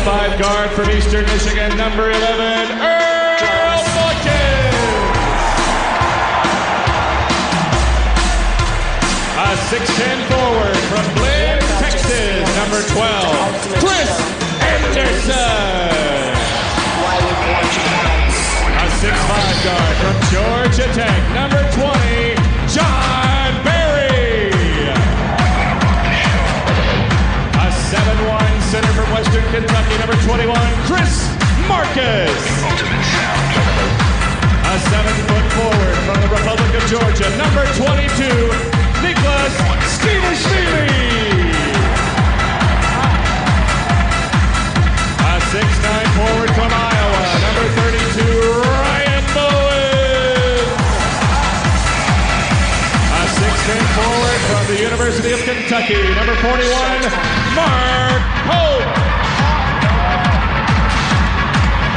6'5" guard from Eastern Michigan, number 11, Earl Boykins. A 6'10" forward from Glenn, Texas, number 12, Chris Anderson. A 6'5" guard from Georgia Tech, number 20, John Barry. A 7'1" center from Western Kentucky, number 21, Chris Marcus. A 7-foot forward from the Republic of Georgia, number 22, Nicholas Stevashvili. A 6'9" forward from Iowa, number 32, Ryan Bowen. A 6'10" forward from the University of Kentucky, number 41, Mark Pope.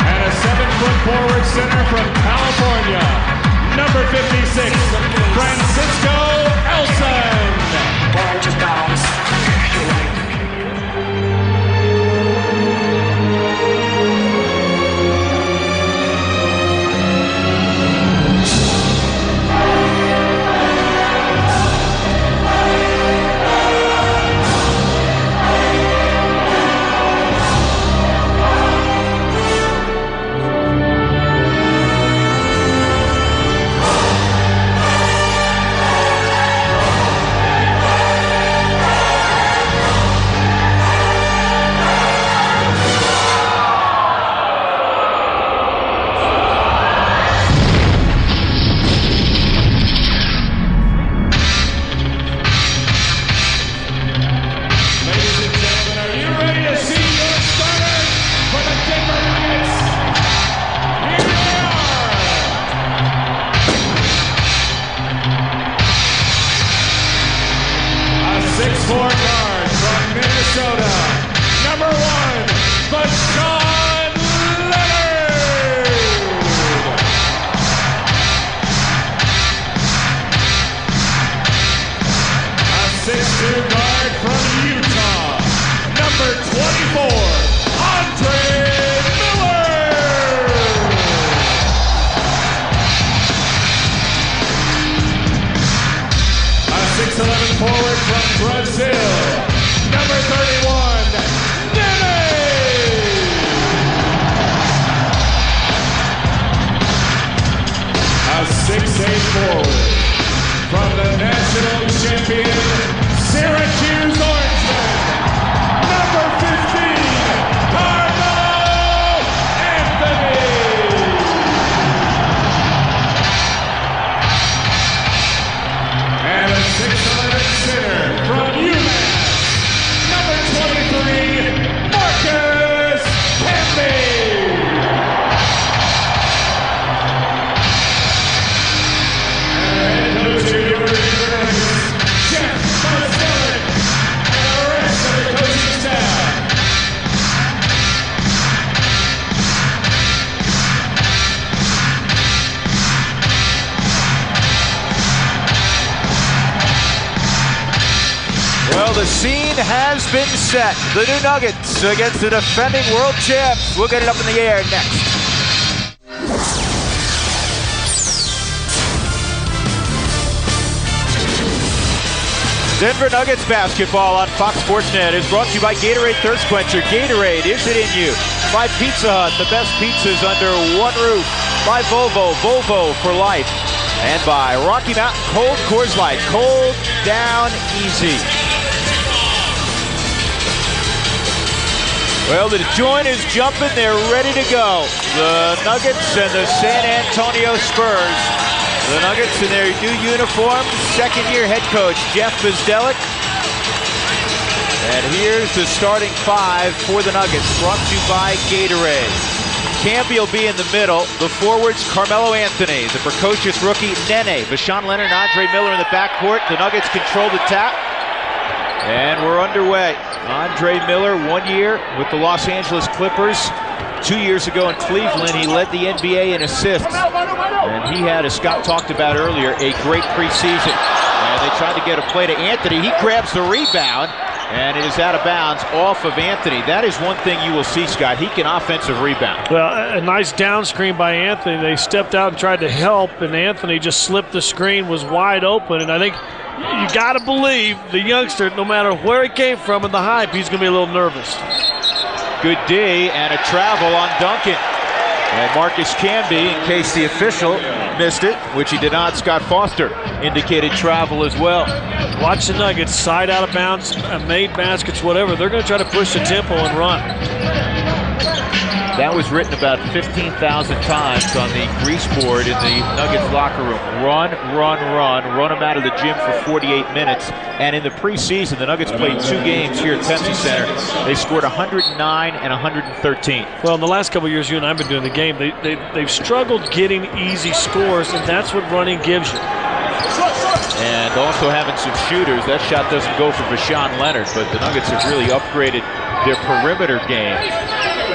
And a 7-foot forward center from California, number 56, Francisco Elson. Guard from Minnesota, number 1, Vashawn Leonard. A 6'2" guard from Utah, number 24, Andre Miller. A 6'11" forward from Brazil, number 31, Nene. A 6'8" forward from the national champion, Syracuse Orangemen, number 15, Carmelo Anthony. And a 6'11" center from UMass, number 23, Marcus Camby. And head coach of the University of Nuggets, Jeff Marcellin, and the rest of the coaching staff. Well, the scene has been set. The new Nuggets against the defending world champs. We'll get it up in the air next. Denver Nuggets basketball on Fox Sports Net is brought to you by Gatorade Thirst Quencher. Gatorade, is it in you? By Pizza Hut, the best pizzas under one roof. By Volvo, Volvo for life. And by Rocky Mountain Cold Coors Light, cold down easy. Well, the joint is jumping, they're ready to go. The Nuggets and the San Antonio Spurs. The Nuggets in their new uniforms, second-year head coach Jeff Bzdelik. And here's the starting 5 for the Nuggets, brought to you by Gatorade. Camby will be in the middle. The forwards, Carmelo Anthony, the precocious rookie, Nene, Vashawn Leonard, and Andre Miller in the backcourt. The Nuggets control the tap. And we're underway. Andre Miller, 1 year with the Los Angeles Clippers. 2 years ago in Cleveland, he led the NBA in assists. And he had, as Scott talked about earlier, a great preseason. And they tried to get a play to Anthony. He grabs the rebound. And it is out of bounds off of Anthony. That is one thing you will see, Scott. He can offensive rebound. Well, a nice down screen by Anthony. They stepped out and tried to help, and Anthony just slipped the screen, was wide open. And I think you got to believe the youngster, no matter where he came from in the hype, he's going to be a little nervous. Good D and a travel on Duncan. And Marcus Camby, in case the official missed it, which he did not, Scott Foster indicated travel as well. Watch the Nuggets, side out of bounds, made baskets, whatever. They're going to try to push the tempo and run. That was written about 15,000 times on the grease board in the Nuggets locker room. Run, run, run. Run them out of the gym for 48 minutes. And in the preseason, the Nuggets played 2 games here at Pepsi Center. They scored 109 and 113. Well, in the last couple of years, you and I have been doing the game, they've struggled getting easy scores, and that's what running gives you. And also having some shooters. That shot doesn't go for Vashawn Leonard, but the Nuggets have really upgraded their perimeter game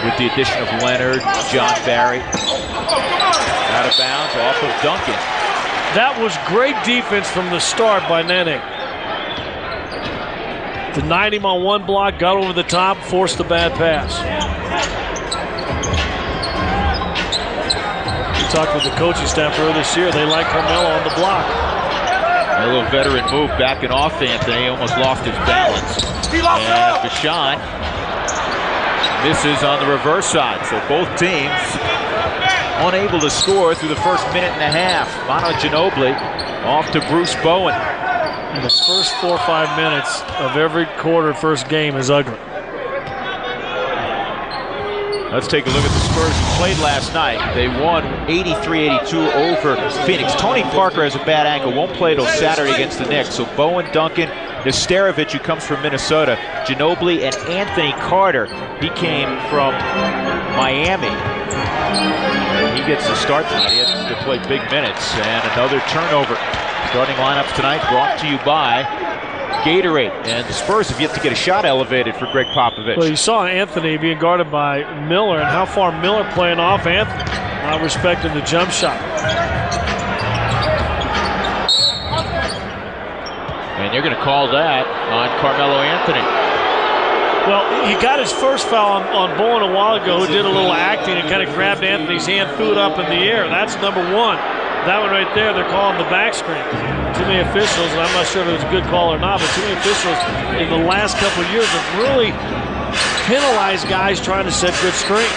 with the addition of Leonard, John Barry. Out of bounds off of Duncan. That was great defense from the start by Nene. Denied him on one block, got over the top, forced the bad pass. We talked with the coaching staff earlier this year. They like Carmelo on the block. A little veteran move backing off Anthony. Almost lost his balance. And Vashawn misses on the reverse side. So both teams unable to score through the first minute and a half. Manu Ginobili off to Bruce Bowen. In the first 4 or 5 minutes of every quarter first game is ugly. Let's take a look at the Spurs who played last night. They won 83-82 over Phoenix. Tony Parker has a bad ankle, won't play till Saturday against the Knicks. So Bowen, Duncan, Nesterovic, who comes from Minnesota, Ginobili, and Anthony Carter. He came from Miami. He gets the start tonight. He has to play big minutes. And another turnover. Starting lineups tonight brought to you by Gatorade. And the Spurs have yet to get a shot elevated for Greg Popovich. Well, you saw Anthony being guarded by Miller, and how far Miller playing off Anthony, not respecting the jump shot. And they're going to call that on Carmelo Anthony. Well, he got his first foul on Bowen a while ago, who did a little acting and kind of grabbed Anthony's hand, threw it up in the air. That's number 1. That one right there, they're calling the back screen. Too many officials, and I'm not sure if it was a good call or not, but too many officials in the last couple of years have really penalized guys trying to set good screens.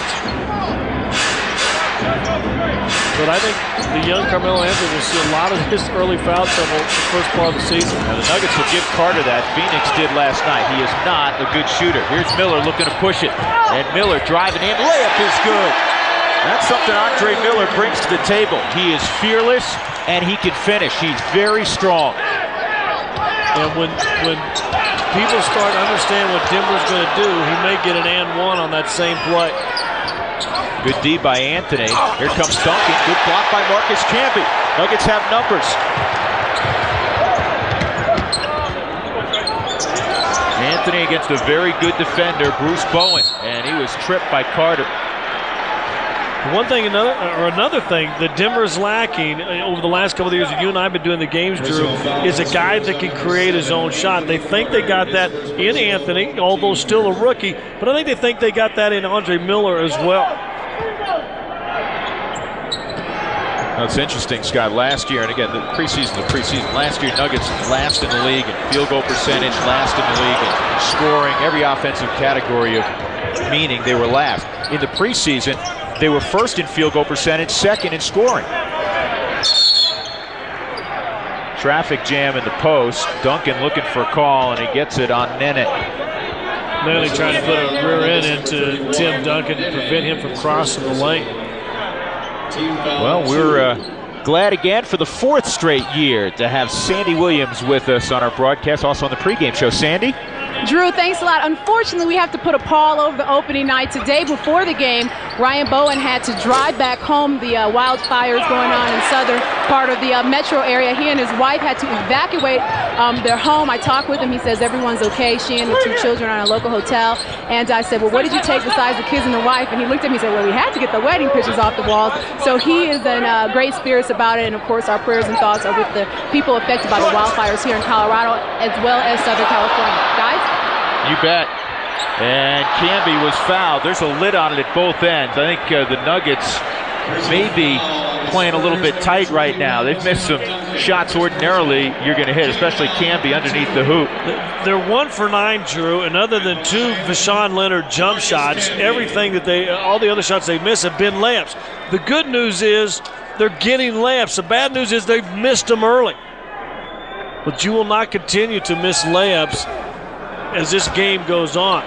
But I think the young Carmelo Anthony will see a lot of his early foul trouble the first part of the season. Now the Nuggets will give Carter that. Phoenix did last night. He is not a good shooter. Here's Miller looking to push it. And Miller driving in. Layup is good. That's something Andre Miller brings to the table. He is fearless, and he can finish. He's very strong. And when people start to understand what Denver's going to do, he may get an and one on that same play. Good D by Anthony. Here comes Duncan. Good block by Marcus Camby. Nuggets have numbers. Anthony against a very good defender, Bruce Bowen, and he was tripped by Carter. One thing, another thing that Denver's lacking over the last couple of years that you and I have been doing the games, Drew, is a guy that can create his own shot. They think they got that in Anthony, although still a rookie, but I think they got that in Andre Miller as well. That's interesting, Scott. Last year, and again, the preseason, last year Nuggets last in the league in field goal percentage, last in the league in scoring, every offensive category of meaning, they were last. In the preseason, they were first in field goal percentage, second in scoring. Traffic jam in the post. Duncan looking for a call, and he gets it on Nene. Nene trying to put a rear end into Tim Duncan to prevent him from crossing the lane. Well, we're glad again for the 4th straight year to have Sandy Williams with us on our broadcast, also on the pregame show. Sandy? Drew, thanks a lot. Unfortunately, we have to put a pall over the opening night. Today, before the game, Ryan Bowen had to drive back home. The wildfires going on in southern part of the metro area. He and his wife had to evacuate their home. I talked with him. He says everyone's okay. She and the 2 children are in a local hotel. And I said, well, what did you take besides the kids and the wife? And he looked at me and said, well, we had to get the wedding pictures off the walls. So he is in great spirits about it. And, of course, our prayers and thoughts are with the people affected by the wildfires here in Colorado as well as Southern California. Guys? You bet. And Camby was fouled. There's a lid on it at both ends. I think the Nuggets may be playing a little bit tight right now. They've missed some shots ordinarily you're going to hit, especially Camby underneath the hoop. They're 1 for 9, Drew, and other than 2 Vashawn Leonard jump shots, everything that all the other shots they miss have been layups. The good news is they're getting layups. The bad news is they've missed them early. But you will not continue to miss layups as this game goes on.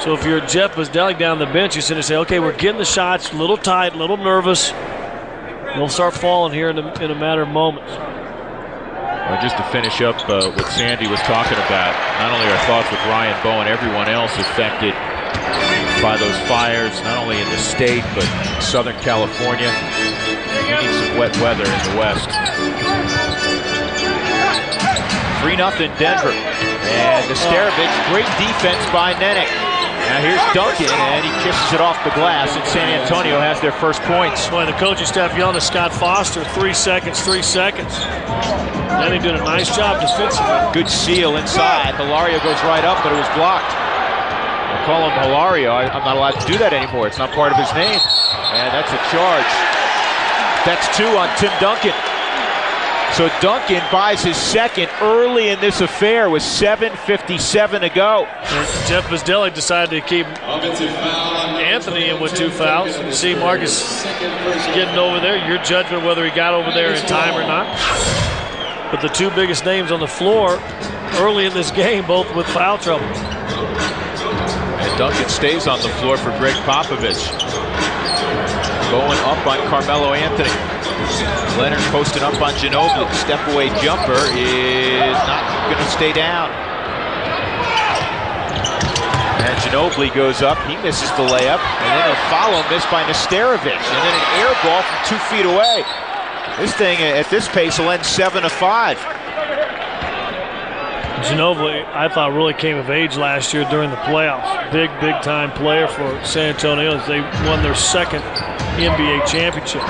So if you're Jeff Bzdelik down the bench, you sit and say, okay, we're getting the shots, a little tight, a little nervous. They'll start falling here in a matter of moments. Well, just to finish up what Sandy was talking about, not only our thoughts with Ryan Bowen, everyone else affected by those fires, not only in the state, but Southern California. We need some wet weather in the West. 3-0 Denver. And Nesterovic, great defense by Nenick. Now here's Duncan, and he kisses it off the glass, and San Antonio has their first points. Boy, the coaching staff yelling at Scott Foster, 3 seconds, 3 seconds. Then he did a nice job defensively. Good seal inside. Hilario goes right up, but it was blocked. I call him Hilario. I'm not allowed to do that anymore. It's not part of his name. And that's a charge. That's 2 on Tim Duncan. So Duncan buys his second early in this affair with 7:57 to go. And Jeff Bzdelik decided to keep Anthony in with 2 fouls. You see Marcus getting over there. Your judgment whether he got over there in time or not. But the 2 biggest names on the floor early in this game, both with foul trouble. And Duncan stays on the floor for Greg Popovich. Going up on Carmelo Anthony. Leonard posted up on Ginobili. Step-away jumper is not going to stay down. And Ginobili goes up. He misses the layup. And then a follow missed by Nesterovic. And then an air ball from 2 feet away. This thing at this pace will end 7-5. Ginobili, I thought, really came of age last year during the playoffs. Big-time player for San Antonio as they won their 2nd NBA championship.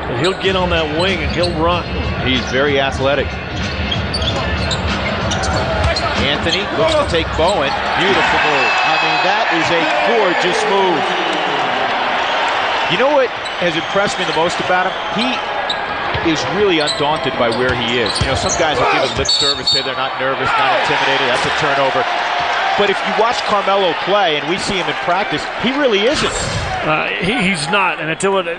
But he'll get on that wing and he'll run. He's very athletic. Anthony looks to take Bowen. Beautiful move. I mean, that is a gorgeous move. You know what has impressed me the most about him? He is really undaunted by where he is. You know, some guys will give him lip service, say they're not nervous, not intimidated. That's a turnover. But if you watch Carmelo play, and we see him in practice, he really isn't. He's not, and I tell you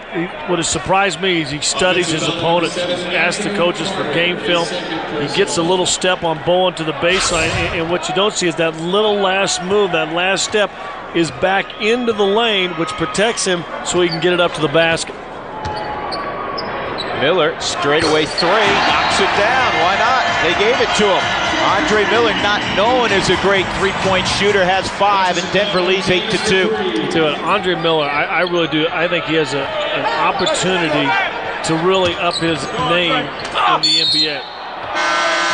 what has surprised me is he studies his opponent, asks the coaches for game film. He gets a little step on Bowen to the baseline, and what you don't see is that little last move, that last step is back into the lane, which protects him so he can get it up to the basket. Miller, straightaway 3, knocks it down. Why not? They gave it to him. Andre Miller, not known as a great 3-point shooter, has 5, and Denver leads 8-2. Andre Miller, I really do. I think he has an opportunity to really up his name in the NBA.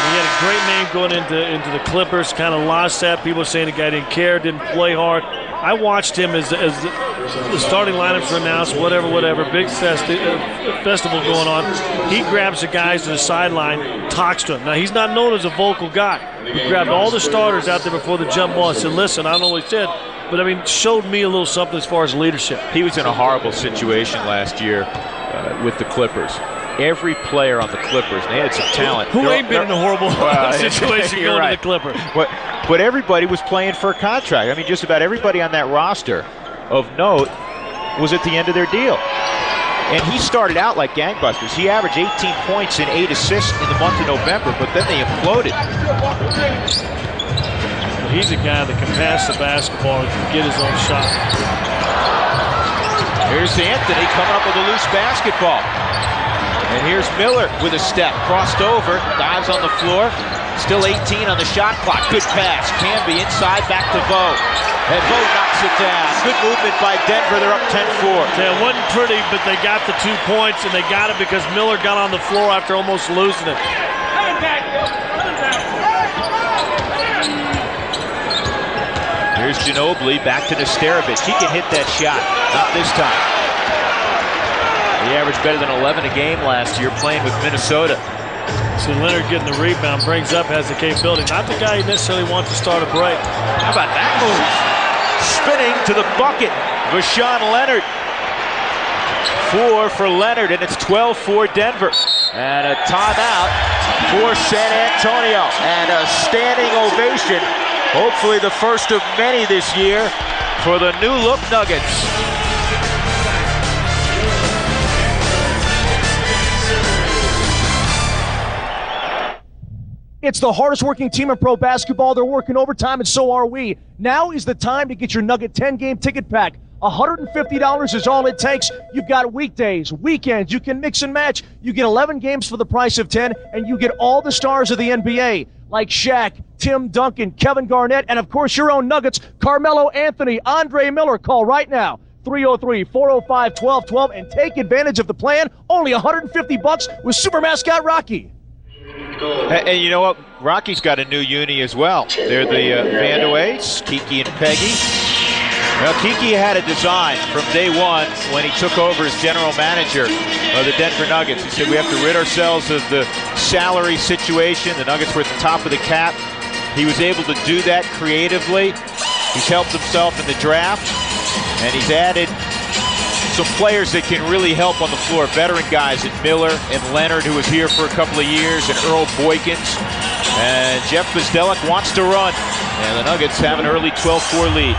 He had a great name going into the Clippers, kind of lost that. People are saying the guy didn't care, didn't play hard. I watched him as the starting lineups were announced, whatever, big festival going on. He grabs the guys to the sideline, talks to them. Now, he's not known as a vocal guy. He grabbed all the starters out there before the jump ball and said, listen, I don't know what he said, but, I mean, showed me a little something as far as leadership. He was in a horrible situation last year with the Clippers. Every player on the Clippers, they had some talent. Who ain't been in a horrible situation going to the Clippers? But everybody was playing for a contract. I mean, just about everybody on that roster of note was at the end of their deal. And he started out like gangbusters. He averaged 18 points and 8 assists in the month of November, but then they imploded. He's a guy that can pass the basketball and can get his own shot. Here's Anthony coming up with a loose basketball. And here's Miller with a step, crossed over, dives on the floor. Still 18 on the shot clock. Good pass. Camby inside, back to Vo. And Vo knocks it down. Good movement by Denver. They're up 10-4. Yeah, it wasn't pretty, but they got the 2 points, and they got it because Miller got on the floor after almost losing it. Here's Ginobili, back to Nesterovic. He can hit that shot. Not this time. He averaged better than 11 a game last year playing with Minnesota. See Leonard getting the rebound, brings up, has the capability. Not the guy you necessarily want to start a break. How about that move? Spinning to the bucket. Vashawn Leonard. 4 for Leonard, and it's 12-4 Denver. And a timeout for San Antonio. And a standing ovation, hopefully the first of many this year, for the new look Nuggets. It's the hardest working team in pro basketball. They're working overtime, and so are we. Now is the time to get your Nugget 10-game ticket pack. $150 is all it takes. You've got weekdays, weekends. You can mix and match. You get 11 games for the price of 10, and you get all the stars of the NBA, like Shaq, Tim Duncan, Kevin Garnett, and, of course, your own Nuggets, Carmelo Anthony, Andre Miller. Call right now. 303-405-1212, and take advantage of the plan. Only $150 with Super Mascot Rocky. And you know what? Rocky's got a new uni as well. They're the Vandaways, Kiki and Peggy. Well, Kiki had a design from day one when he took over as general manager of the Denver Nuggets. He said we have to rid ourselves of the salary situation. The Nuggets were at the top of the cap. He was able to do that creatively. He's helped himself in the draft, and he's added some players that can really help on the floor. Veteran guys in Miller and Leonard, who was here for a couple of years, and Earl Boykins. And Jeff Bzdelik wants to run. And the Nuggets have an early 12-4 lead.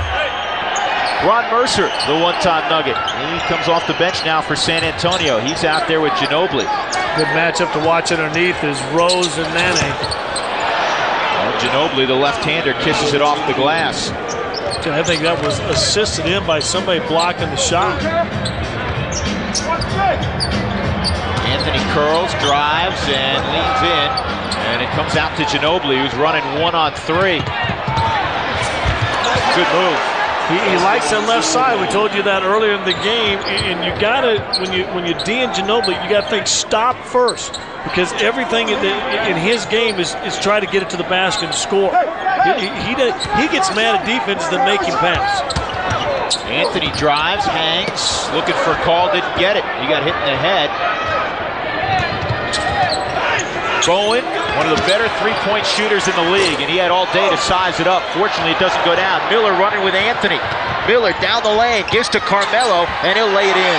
Ron Mercer, the one-time Nugget. He comes off the bench now for San Antonio. He's out there with Ginobili. Good matchup to watch underneath is Rose and Nene. Well, Ginobili, the left-hander, kisses it off the glass. I think that was assisted in by somebody blocking the shot. Anthony curls, drives, and leans in. And it comes out to Ginobili, who's running 1-on-3. Good move. He likes that left side. We told you that earlier in the game. And you gotta, when you D in Ginobili, you gotta think stop first, because everything in his game is try to get it to the basket and score. He gets mad at defenses that make him pass. Anthony drives, hangs, looking for a call, didn't get it. He got hit in the head. Bowen, one of the better three-point shooters in the league, and he had all day to size it up. Fortunately, it doesn't go down. Miller running with Anthony. Miller down the lane, gives to Carmelo, and he'll lay it in.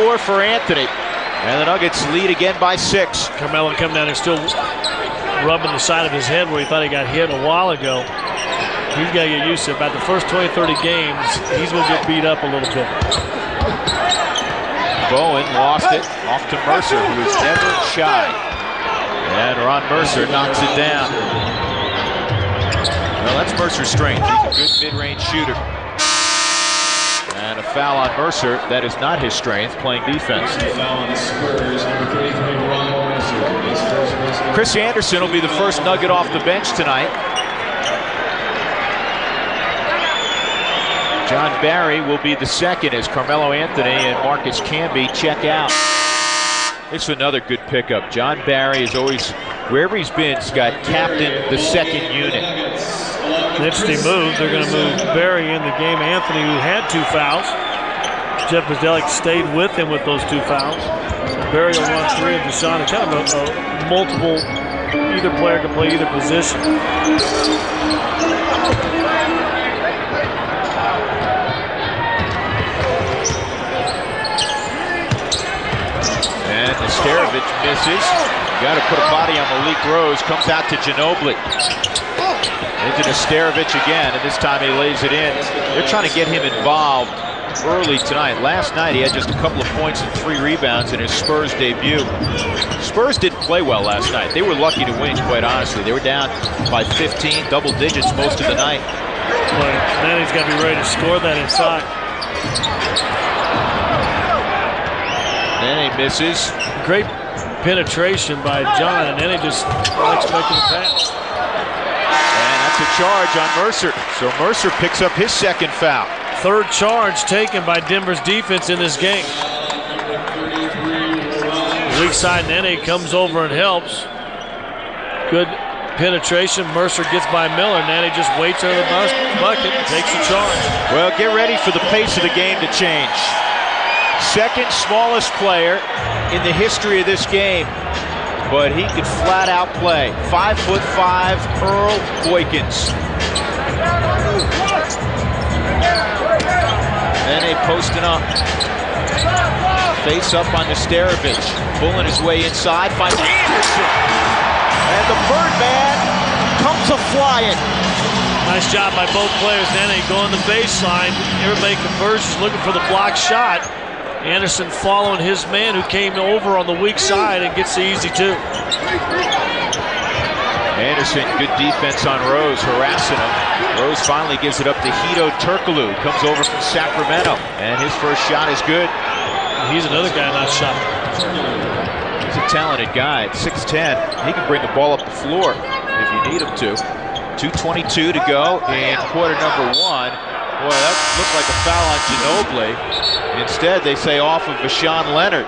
4 for Anthony, and the Nuggets lead again by 6. Carmelo come down there still rubbing the side of his head where he thought he got hit a while ago. He's got to get used to it. About the first 20, 30 games, he's going to get beat up a little bit. Bowen lost it off to Mercer, who is never shy. And Ron Mercer knocks it down. Well, that's Mercer's strength. He's a good mid-range shooter. And a foul on Mercer. That is not his strength, playing defense. Chris Anderson will be the first Nugget off the bench tonight. John Barry will be the second as Carmelo Anthony and Marcus Camby check out. It's another good pickup. John Barry is always, wherever he's been, he's got captain the second unit. Interesting move. They're going to move Barry in the game. Anthony, who had 2 fouls. Jeff Bzdelik stayed with him with those 2 fouls. So Barry will run 3 and Deshaun. Kind of a multiple, either player can play either position. And Nesterovic misses. Got to put a body on Malik Rose. Comes out to Ginobili. Into Nesterovic again, and this time he lays it in. They're trying to get him involved early tonight. Last night he had just a couple of points and 3 rebounds in his Spurs debut. Spurs didn't play well last night. They were lucky to win, quite honestly. They were down by 15, double digits most of the night. But then he's got to be ready to score that inside. Nene misses. Great penetration by John, and then he just unexpected pass. And that's a charge on Mercer. So Mercer picks up his second foul. 3rd charge taken by Denver's defense in this game. Weak side, Nene comes over and helps. Good penetration. Mercer gets by Miller. Nene just waits under the bucket and takes the charge. Well, get ready for the pace of the game to change. Second smallest player in the history of this game, but he could flat out play. 5'5" Earl Boykins. And they posting up. Face up on Nesterovic. Pulling his way inside. Finds Anderson. And the Birdman comes a-flying. Nice job by both players. Then they go on the baseline. Everybody converges, looking for the block shot. Anderson following his man who came over on the weak side and gets the easy two. Anderson, good defense on Rose, harassing him. Rose finally gives it up to Hito Turkoglu, comes over from Sacramento, and his first shot is good. He's another guy not shot. He's a talented guy at 6'10". He can bring the ball up the floor if you need him to. 2:22 to go in quarter number 1. Boy, that looked like a foul on Ginobili. Instead, they say off of Vashawn Leonard.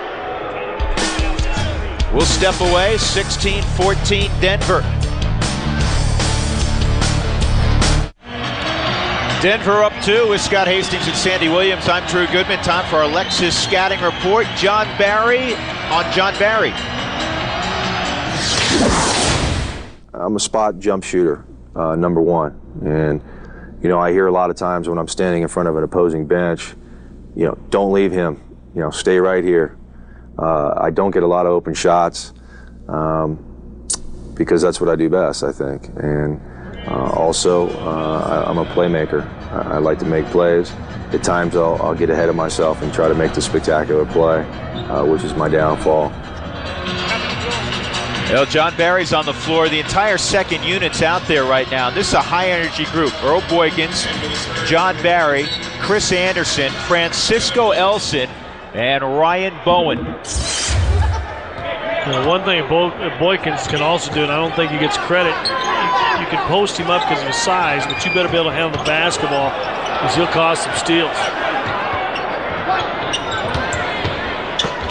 We'll step away, 16-14 Denver. Denver up 2 with Scott Hastings and Sandy Williams. I'm Drew Goodman. Time for our Lexus scouting report. John Barry on John Barry. I'm a spot jump shooter, number 1. And, you know, I hear a lot of times when I'm standing in front of an opposing bench, you know, don't leave him, you know, stay right here. I don't get a lot of open shots because that's what I do best, I think. And also, I'm a playmaker. I like to make plays. At times, I'll get ahead of myself and try to make the spectacular play, which is my downfall. Well, John Barry's on the floor. The entire second unit's out there right now. This is a high-energy group. Earl Boykins, John Barry, Chris Anderson, Francisco Elson, and Ryan Bowen. Now, one thing Boykins can also do, and I don't think he gets credit, you can post him up because of his size, but you better be able to handle the basketball because he'll cause some steals.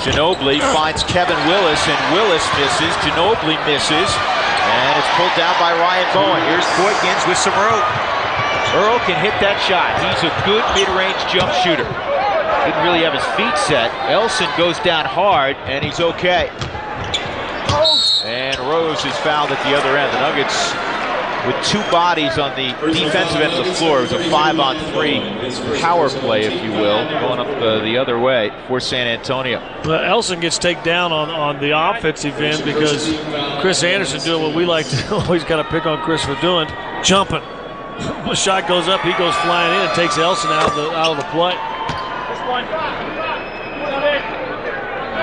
Ginobili finds Kevin Willis, and Willis misses. Ginobili misses, and it's pulled down by Ryan Bowen. Here's Boykins with some room. Earl can hit that shot. He's a good mid-range jump shooter. Didn't really have his feet set. Elson goes down hard, and he's okay. And Rose is fouled at the other end. The Nuggets with 2 bodies on the defensive end of the floor. It was a 5-on-3 power play, if you will, going up the other way for San Antonio. Well, Elson gets taken down on the offensive end because Chris Anderson doing what we like to always got to pick on Chris for doing, jumping. The shot goes up, he goes flying in and takes Elson out of the play.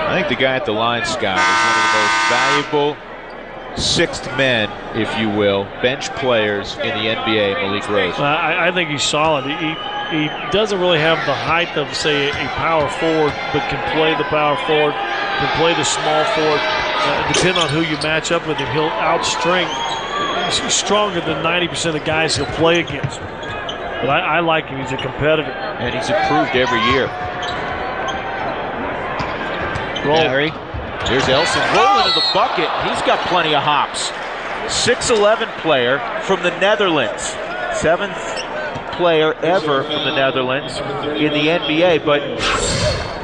I think the guy at the line, Scott, is one of the most valuable 6th men, if you will, bench players in the NBA, Malik Rose. I think he's solid. He doesn't really have the height of, say, a power forward, but can play the power forward, can play the small forward. Depending on who you match up with him, he'll outstrength. He's stronger than 90% of the guys he'll play against. But I like him. He's a competitor. And he's improved every year. Barry. Here's Elson rolling to the bucket. He's got plenty of hops. 6'11" player from the Netherlands. 7th player ever from the Netherlands in the NBA, but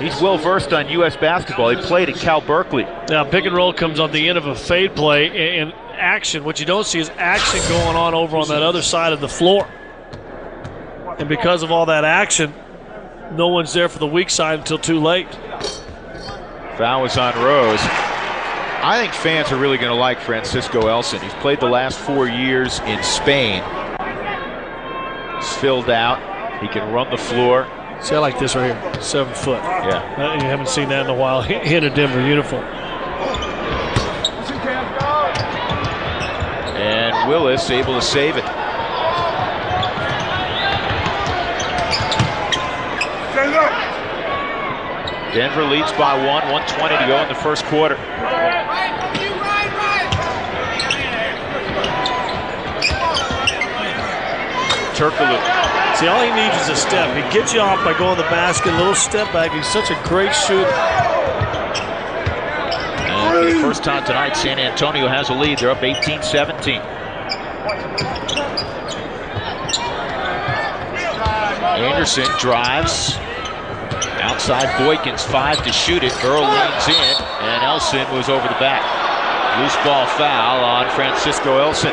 he's well versed on U.S. basketball. He played at Cal Berkeley. Now, pick and roll comes on the end of a fade play, and action. What you don't see is action going on over on that other side of the floor. And because of all that action, no one's there for the weak side until too late. Foul was on Rose. I think fans are really going to like Francisco Elson. He's played the last 4 years in Spain. He's filled out. He can run the floor. See, I like this right here, 7 foot. Yeah. You haven't seen that in a while in a Denver uniform. And Willis able to save it. Denver leads by 1:20 to go in the first quarter. Turkoglu. See, all he needs is a step. He gets you off by going to the basket, a little step back. He's such a great shooter. And for the first time tonight, San Antonio has a lead. They're up 18-17. Anderson drives. Outside Boykins, 5 to shoot it. Earl leans in, and Elson was over the back. Loose ball foul on Francisco Elson.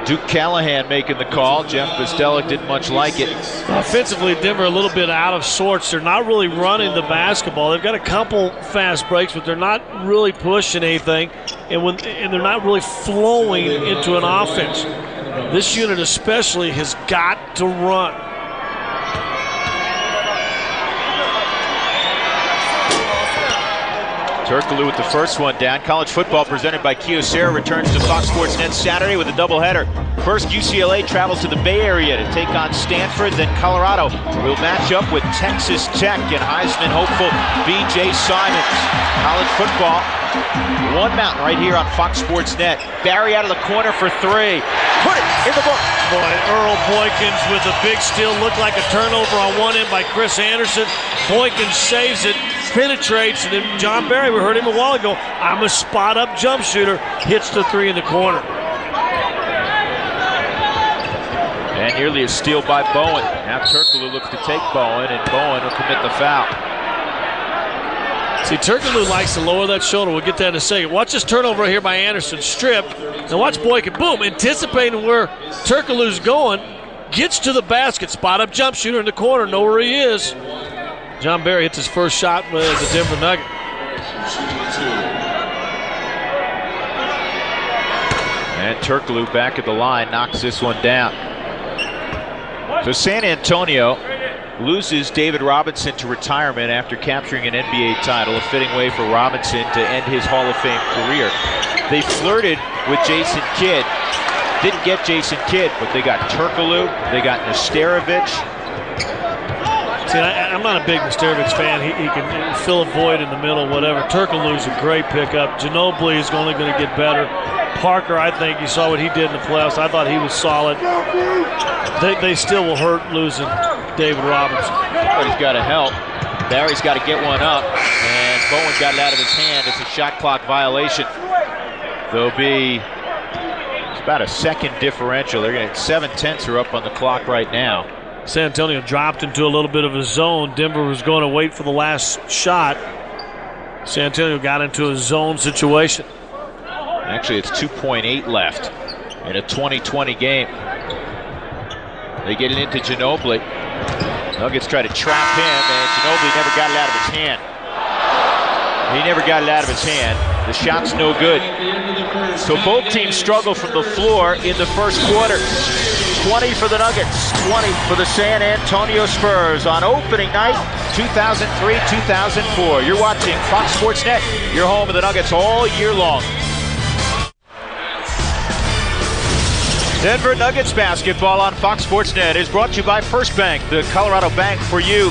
Duke Callahan making the call. Jeff Bzdelik didn't much like it. Offensively, Denver a little bit out of sorts. They're not really running the basketball. They've got a couple fast breaks, but they're not really pushing anything, and they're not really flowing into an offense. This unit especially has got to run. Turkoglu with the first one down. College football presented by Kyocera returns to Fox Sports Net Saturday with a doubleheader. First, UCLA travels to the Bay Area to take on Stanford. Then Colorado will match up with Texas Tech and Heisman hopeful B.J. Simons. College football, one mountain right here on Fox Sports Net. Barry out of the corner for 3. Put it in the book. Boy, Earl Boykins with a big steal. Looked like a turnover on one end by Chris Anderson. Boykins saves it, penetrates, and then John Barry, we heard him a while ago, I'm a spot-up jump shooter, hits the 3 in the corner. And nearly a steal by Bowen. Now Turkoglu looks to take Bowen, and Bowen will commit the foul. See, Turkoglu likes to lower that shoulder. We'll get that in a second. Watch this turnover right here by Anderson. Strip. And watch Boykin. Boom. Anticipating where Turkoglu's going. Gets to the basket. Spot up jump shooter in the corner. Know where he is. John Barry hits his first shot with the Denver Nugget. And Turkoglu back at the line knocks this one down. So San Antonio loses David Robinson to retirement after capturing an NBA title, a fitting way for Robinson to end his Hall of Fame career. They flirted with Jason Kidd. Didn't get Jason Kidd, but they got Turkoglu, they got Nesterovic. See, I'm not a big Nesterovic fan. He can fill a void in the middle, whatever. Turkoglu's a great pickup. Ginobili is only going to get better. Parker, I think you saw what he did in the playoffs. I thought he was solid. They still will hurt losing David Robinson. But he's got to help. Barry's got to get one up, and Bowen got it out of his hand. It's a shot clock violation. There'll be about a second differential. They're going to 7/10 are up on the clock right now. San Antonio dropped into a little bit of a zone. Denver was going to wait for the last shot. San Antonio got into a zone situation. Actually, it's 2.8 left in a 20-20 game. They get it into Ginobili. Nuggets try to trap him, and Ginobili never got it out of his hand. He never got it out of his hand. The shot's no good. So both teams struggle from the floor in the first quarter. 20 for the Nuggets, 20 for the San Antonio Spurs on opening night 2003-2004. You're watching Fox Sports Net, your home of the Nuggets all year long. Denver Nuggets basketball on Fox Sports Net is brought to you by First Bank, the Colorado bank for you,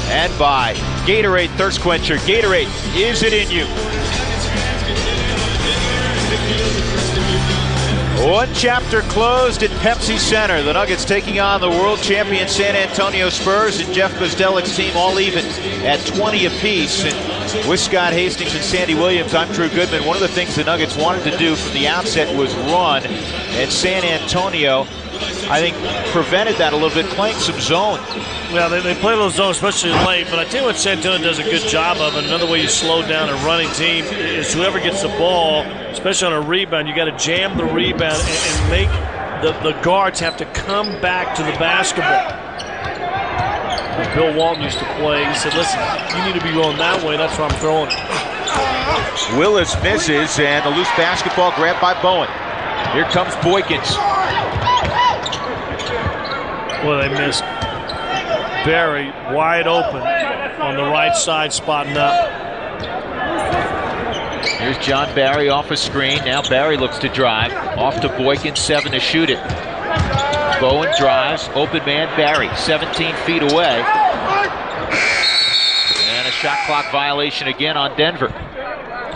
and by Gatorade Thirst Quencher. Gatorade, is it in you? One chapter closed at Pepsi Center. The Nuggets taking on the world champion San Antonio Spurs, and Jeff Bzdelik's team all even at 20 apiece. And with Scott Hastings and Sandy Williams, I'm Drew Goodman. One of the things the Nuggets wanted to do from the outset was run, and San Antonio, I think, prevented that a little bit, playing some zone. Yeah, they play a little zone, especially late, but I tell you what San Antonio does a good job of, and another way you slow down a running team is whoever gets the ball, especially on a rebound, you got to jam the rebound and make the guards have to come back to the basketball. Bill Walton used to play. He said, listen, you need to be going that way. That's where I'm throwing it. Willis misses, and the loose basketball grabbed by Bowen. Here comes Boykins. Well, they missed. Barry wide open on the right side, spotting up. Here's John Barry off a screen. Now Barry looks to drive. Off to Boykins, 7 to shoot it. Bowen drives, open man Barry, 17 feet away. And a shot clock violation again on Denver.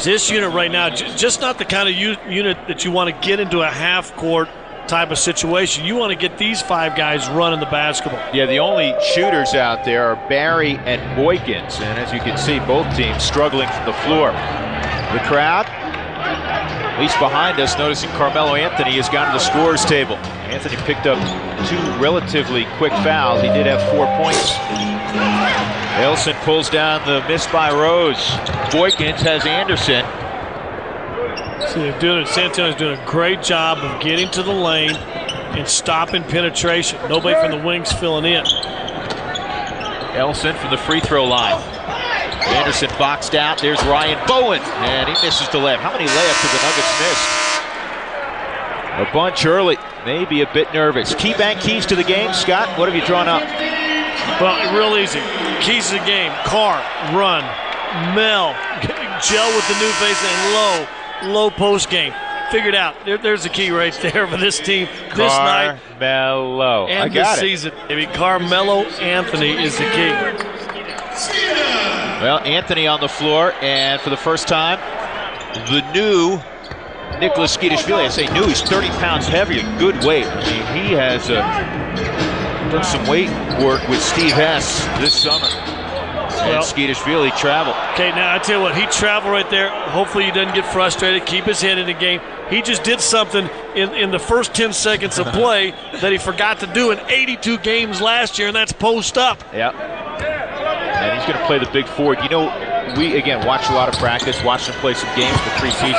This unit right now, just not the kind of unit that you want to get into a half-court type of situation. You want to get these 5 guys running the basketball. Yeah, the only shooters out there are Barry and Boykins. And as you can see, both teams struggling from the floor. The crowd At least behind us, noticing Carmelo Anthony has gone to the scorer's table. Anthony picked up 2 relatively quick fouls. He did have 4 points. Elson pulls down the miss by Rose. Boykins has Anderson. So San Antonio's doing a great job of getting to the lane and stopping penetration. Nobody from the wings filling in. Elson from the free throw line. Anderson boxed out. There's Ryan Bowen, and he misses the layup. How many layups have the Nuggets missed? A bunch early. Maybe a bit nervous. KeyBank keys to the game. Scott, what have you drawn up? Well, real easy. Keys to the game. Carr, run. Mel, gel with the new face, and low post game. Figured out. There's the key right there for this team this night. Carmelo. And this season. I mean, Carmelo Anthony is the key. Well, Anthony on the floor, and for the first time, the new Nicholas Skidishvili. I say new, he's 30 pounds heavier. Good weight. I mean, he has done some weight work with Steve Hess this summer. And Skidishvili traveled. Okay, now I tell you what, he traveled right there. Hopefully he doesn't get frustrated, keep his head in the game. He just did something in the first 10 seconds of play that he forgot to do in 82 games last year, and that's post up. Yep. And he's going to play the big forward. You know, we, again, watch a lot of practice, watch him play some games for preseason.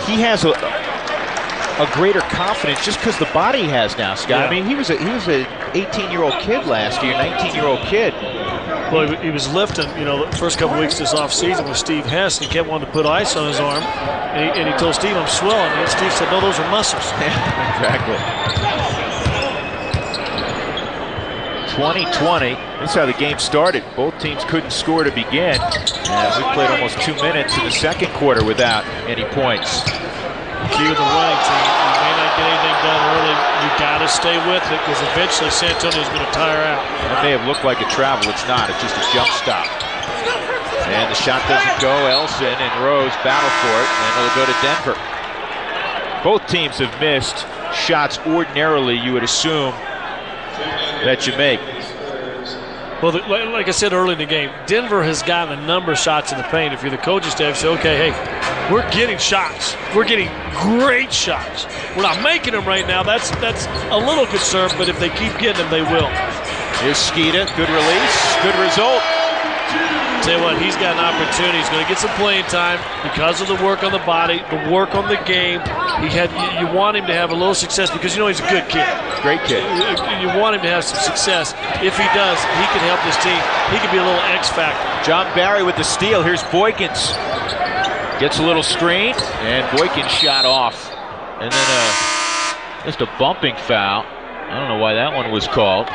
He has a greater confidence just because the body he has now, Scott. Yeah. I mean, he was an 18-year-old kid last year, 19-year-old kid. Well, he was lifting, you know, the first couple weeks this offseason with Steve Hess, and he kept wanting to put ice on his arm, and he told Steve, I'm swelling. And Steve said, no, those are muscles. Exactly. 2020, this is how the game started. Both teams couldn't score to begin. And we played almost 2 minutes in the second quarter without any points. Key to the running team, you may not get anything done early. You got to stay with it because eventually San Antonio's going to tire out. That may have looked like a travel. It's not. It's just a jump stop. And the shot doesn't go. Elson and Rose battle for it, and it'll go to Denver. Both teams have missed shots ordinarily you would assume that you make. Well, like I said early in the game, Denver has gotten a number of shots in the paint. If you're the coaching staff, you say, okay, hey, we're getting shots. We're getting great shots. We're not making them right now. That's a little concern, but if they keep getting them, they will. Here's Skeeta. Good release. Good result. Tell you what, he's got an opportunity. He's going to get some playing time because of the work on the body, the work on the game. You want him to have a little success because you know he's a good kid. Great kid. You want him to have some success. If he does, he can help this team. He can be a little X factor. John Barry with the steal. Here's Boykins. Gets a little screen, and Boykins shot off. And then just a bumping foul. I don't know why that one was called.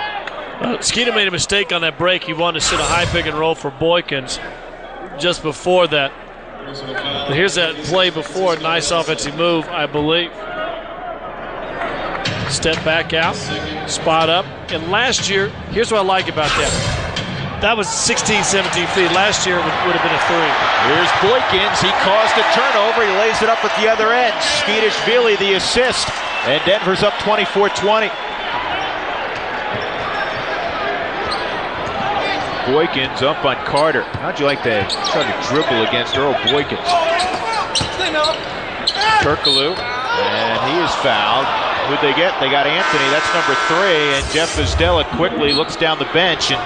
Skeeta made a mistake on that break. He wanted to sit a high pick and roll for Boykins just before that. But here's that play before. Nice offensive move, I believe. Step back out, spot up. And last year, here's what I like about that. That was 16, 17 feet. Last year, it would have been a three. Here's Boykins. He caused a turnover. He lays it up at the other end. Skidishvili the assist. And Denver's up 24-20. Boykins up on Carter. How'd you like that? Trying to dribble against Earl Boykins. Turkoglu, and he is fouled. Who'd they get? They got Anthony. That's number 3. And Jeff Vizela quickly looks down the bench, and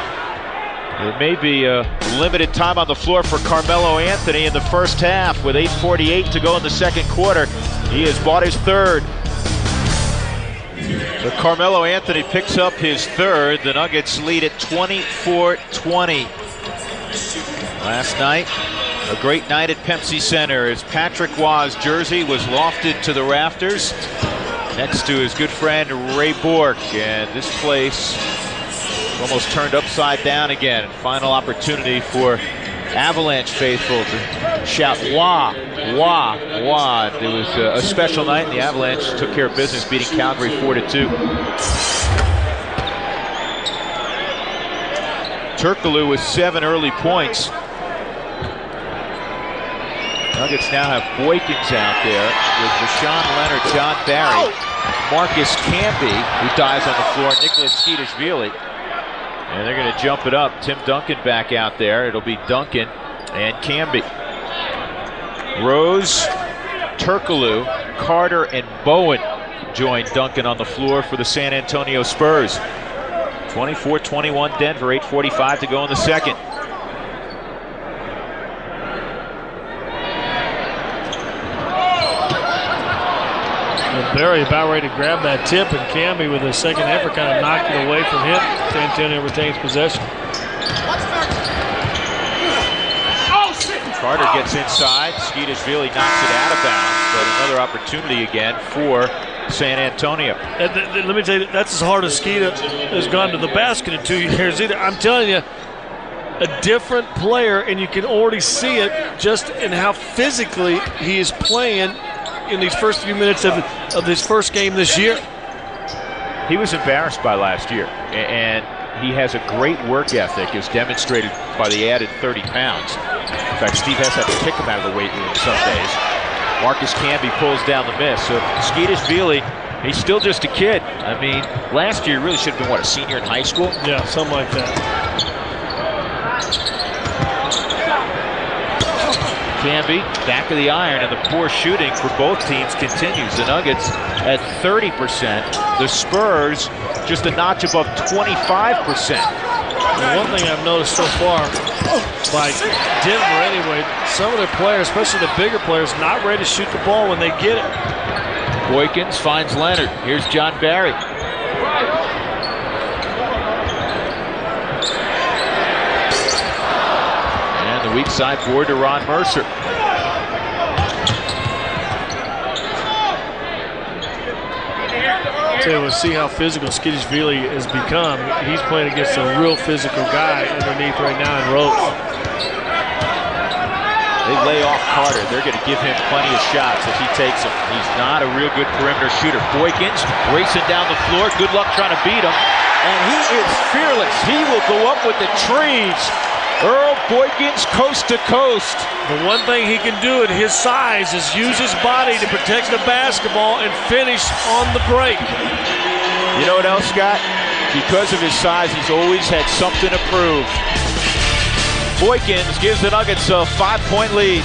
there may be a limited time on the floor for Carmelo Anthony in the first half. With 8:48 to go in the second quarter, he has bought his third. So Carmelo Anthony picks up his third. The Nuggets lead at 24-20. Last night, a great night at Pepsi Center as Patrick Waugh's jersey was lofted to the rafters next to his good friend Ray Bork. And this place almost turned upside down again. Final opportunity for Avalanche faithful to shout, wah, wah, wah. It was a special night, and the Avalanche took care of business, beating Calgary 4-2. Turkoglu with 7 early points. Nuggets now have Boykins out there with Rashawn Leonard, John Barry, Marcus Camby, who dives on the floor, Nicholas Skidishvili. And they're going to jump it up. Tim Duncan back out there. It'll be Duncan and Camby. Rose Turkoglu, Carter, and Bowen joined Duncan on the floor for the San Antonio Spurs. 24-21 Denver, 8:45 to go in the second. And Barry about ready to grab that tip, and Camby with a second effort kind of knocked it away from him. San Antonio retains possession. Carter gets inside. Skeetishvili knocks it out of bounds, but another opportunity again for San Antonio. And let me tell you, that's as hard as Skeeta has gone to the basket in 2 years either. I'm telling you, a different player, and you can already see it just in how physically he is playing in these first few minutes of this first game this year. He was embarrassed by last year, and he has a great work ethic, as demonstrated by the added 30 pounds. In fact, Steve Hess had to kick him out of the weight room some days. Marcus Camby pulls down the miss. So Skeetishvili, he's still just a kid. I mean, last year really should have been, what, a senior in high school? Yeah, something like that. Camby, back of the iron, and the poor shooting for both teams continues. The Nuggets at 30%. The Spurs just a notch above 25%. And one thing I've noticed so far by Denver anyway, some of their players, especially the bigger players, not ready to shoot the ball when they get it. Boykins finds Leonard. Here's John Barry. And the weak side board to Ron Mercer. We'll see how physical Skeetishvili has become. He's playing against a real physical guy underneath right now in Rose. They lay off Carter. They're going to give him plenty of shots if he takes them. He's not a real good perimeter shooter. Boykins racing down the floor. Good luck trying to beat him. And he is fearless. He will go up with the trees. Earl Boykins, coast to coast. The one thing he can do at his size is use his body to protect the basketball and finish on the break. You know what else, Scott? Because of his size, he's always had something to prove. Boykins gives the Nuggets a 5-point lead.